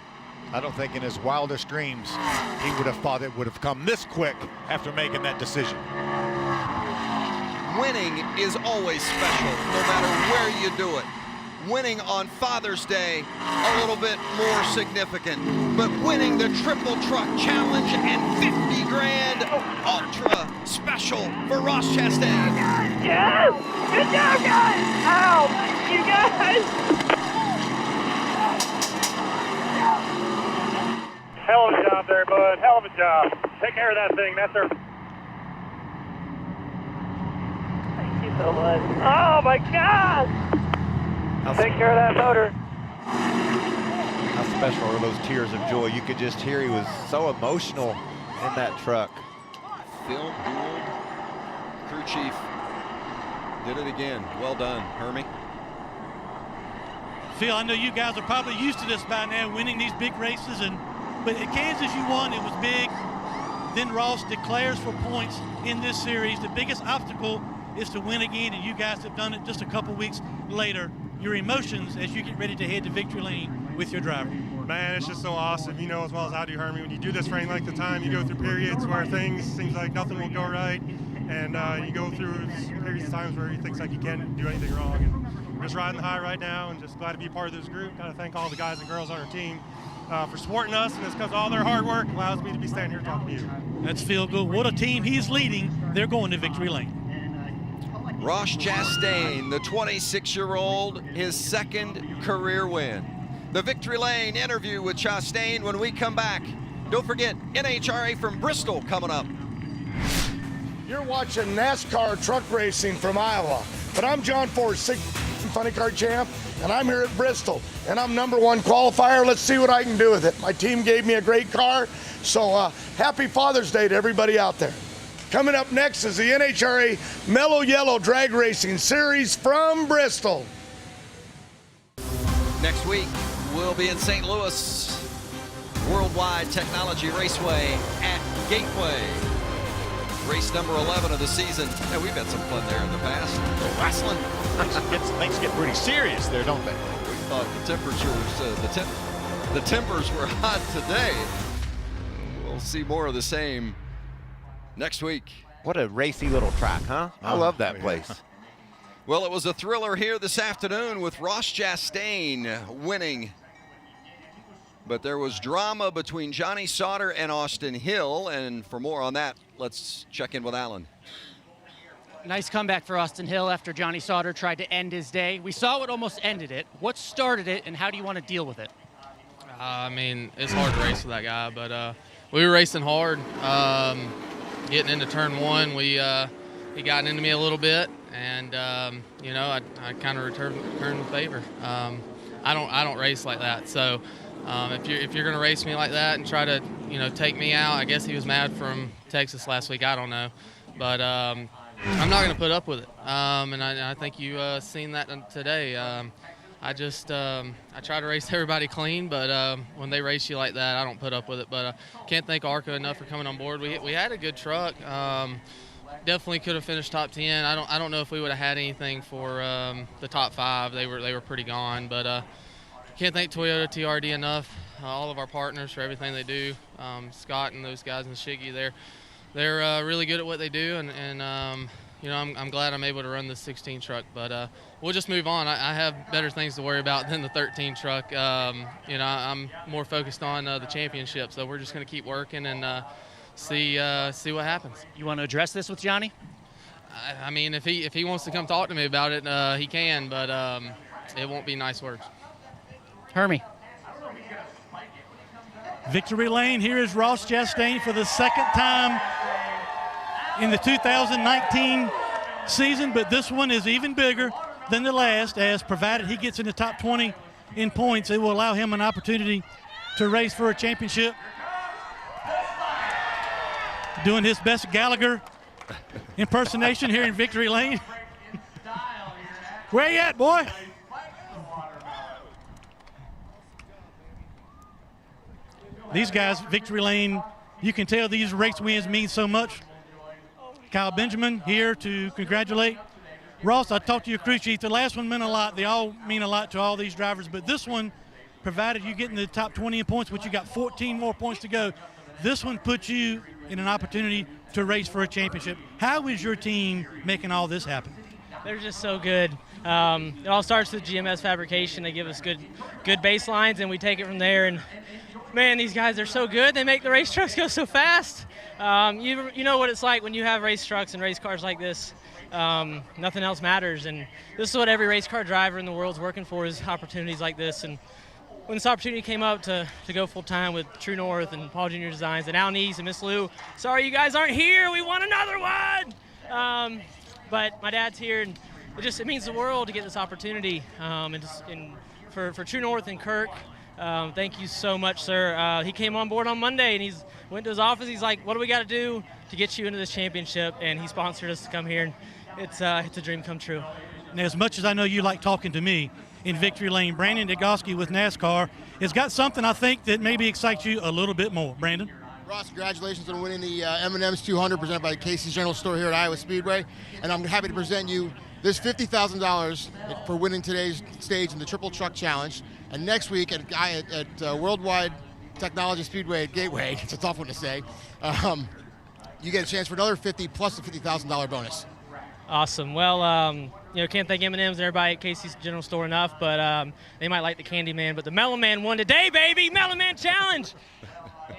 I don't think in his wildest dreams he would have thought it would have come this quick after making that decision. Winning is always special, no matter where you do it. Winning on Father's Day, a little bit more significant. But winning the Triple Truck Challenge and 50 grand, ultra special for Ross Chastain. Yes! Good job, guys! Ow! You guys! Hell of a job there, bud. Hell of a job. Take care of that thing. That's our... Thank you so much. Oh my God! Take care of that motor. How special are those tears of joy? You could just hear he was so emotional in that truck. Phil Gould, crew chief, did it again. Well done, Hermie. Phil, I know you guys are probably used to this by now, winning these big races, but at Kansas you won, it was big. Then Ross declares for points in this series. The biggest obstacle is to win again, and you guys have done it just a couple weeks later. Your emotions as you get ready to head to victory lane with your driver. Man, it's just so awesome. You know as well as I do, Hermie, when you do this for any length of time, you go through periods where things seems like nothing will go right, and you go through periods of times where you think like you can't do anything wrong. And we're just riding the high right now, and just glad to be part of this group. Got to thank all the guys and girls on our team for supporting us, and it's because of all their hard work allows me to be standing here talking to you. That's Phil Gould. What a team he's leading. They're going to victory lane. Ross Chastain, the 26-year-old, his second career win. The victory lane interview with Chastain when we come back. Don't forget, NHRA from Bristol coming up. You're watching NASCAR truck racing from Iowa, but I'm John Ford, funny car champ, and I'm here at Bristol, and I'm #1 qualifier. Let's see what I can do with it. My team gave me a great car, so happy Father's Day to everybody out there. Coming up next is the NHRA Mellow Yellow Drag Racing Series from Bristol. Next week, we'll be in St. Louis, Worldwide Technology Raceway at Gateway. Race number 11 of the season. Yeah, we've had some fun there in the past. Wrestling. Things get pretty serious there, don't they? We thought the temperatures, the tempers were hot today. We'll see more of the same next week. What a racy little track, huh? I love that place. Well, it was a thriller here this afternoon with Ross Chastain winning. But there was drama between Johnny Sauter and Austin Hill, and for more on that, let's check in with Alan. Nice comeback for Austin Hill after Johnny Sauter tried to end his day. We saw what almost ended it. What started it, and how do you want to deal with it? I mean, it's hard to race with that guy, but we were racing hard. Getting into turn one, he got into me a little bit, and you know, I kind of returned the favor. I don't race like that, so if you're gonna race me like that and try to take me out, I guess he was mad from Texas last week. I don't know, but I'm not gonna put up with it. And I think you seen that today. I try to race everybody clean, but when they race you like that, I don't put up with it. But can't thank ARCA enough for coming on board. We had a good truck. Definitely could have finished top 10. I don't know if we would have had anything for the top 5. They were pretty gone. But can't thank Toyota TRD enough. All of our partners for everything they do. Scott and those guys in Shiggy, they're really good at what they do, and I'm glad I'm able to run this 16 truck, but we'll just move on. I have better things to worry about than the 13 truck. I'm more focused on the championship, so we're just going to keep working and see what happens. You want to address this with Johnny? I mean, if he wants to come talk to me about it, he can, but it won't be nice words. Hermie. Victory lane. Here is Ross Chastain for the second time in the 2019 season, but this one is even bigger than the last, as provided he gets in the top 20 in points, it will allow him an opportunity to race for a championship. doing his best Gallagher impersonation here in Victory Lane. Where you at, boy? These guys, Victory Lane, you can tell these race wins mean so much. Kyle Benjamin here to congratulate. Ross, I talked to your crew chief. The last one meant a lot. They all mean a lot to all these drivers, but this one, provided you get in the top 20 in points, which you got 14 more points to go, this one puts you in an opportunity to race for a championship. How is your team making all this happen? They're just so good. It all starts with GMS Fabrication. They give us good baselines, and we take it from there. And man, these guys are so good. They make the race trucks go so fast. You know what it's like when you have race trucks and race cars like this. Nothing else matters, and this is what every race car driver in the world's working for, is opportunities like this. And when this opportunity came up to go full-time with True North and Paul Jr. Designs and Al Neese and Miss Lou, sorry you guys aren't here. We want another one. But my dad's here, and it means the world to get this opportunity. And for True North and Kirk, thank you so much, sir. He came on board on Monday, and he's went to his office. He's like, what do we got to do to get you into this championship? And he sponsored us to come here, and it's a dream come true. Now, as much as I know you like talking to me, in Victory Lane, Brandon Degoski with NASCAR has got something I think that maybe excites you a little bit more. Brandon? Ross, congratulations on winning the M&M's 200 presented by Casey's General Store here at Iowa Speedway. And I'm happy to present you this $50,000 for winning today's stage in the Triple Truck Challenge. And next week at Worldwide Technology Speedway at Gateway, it's a tough one to say, you get a chance for another $50,000 plus a $50,000 bonus. Awesome. Well, can't thank M&M's and everybody at Casey's General Store enough, but they might like the Candy Man, but the Melon Man won today, baby! Melon Man Challenge!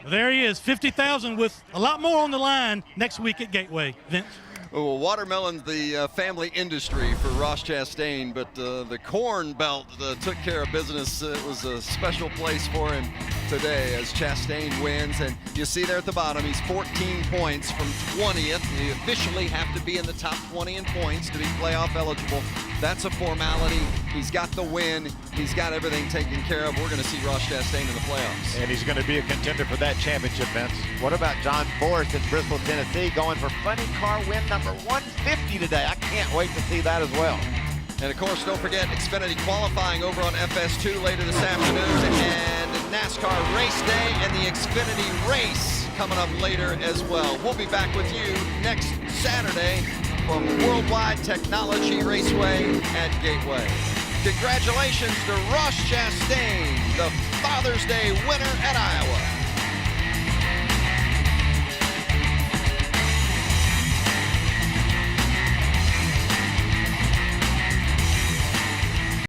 There he is, $50,000 with a lot more on the line next week at Gateway. Vince? Well, watermelon's the family industry for Ross Chastain, but the Corn Belt took care of business. It was a special place for him today as Chastain wins. And you see there at the bottom, he's 14 points from 20th. You officially have to be in the top 20 in points to be playoff eligible. That's a formality. He's got the win. He's got everything taken care of. We're going to see Ross Chastain in the playoffs. And he's going to be a contender for that championship, Vince. What about John Forrest in Bristol, Tennessee, going for funny car win number 150 today? I can't wait to see that as well. And of course, don't forget Xfinity qualifying over on FS2 later this afternoon, and NASCAR race day and the Xfinity race coming up later as well. We'll be back with you next Saturday from Worldwide Technology Raceway at Gateway. Congratulations to Ross Chastain, the Father's Day winner at Iowa.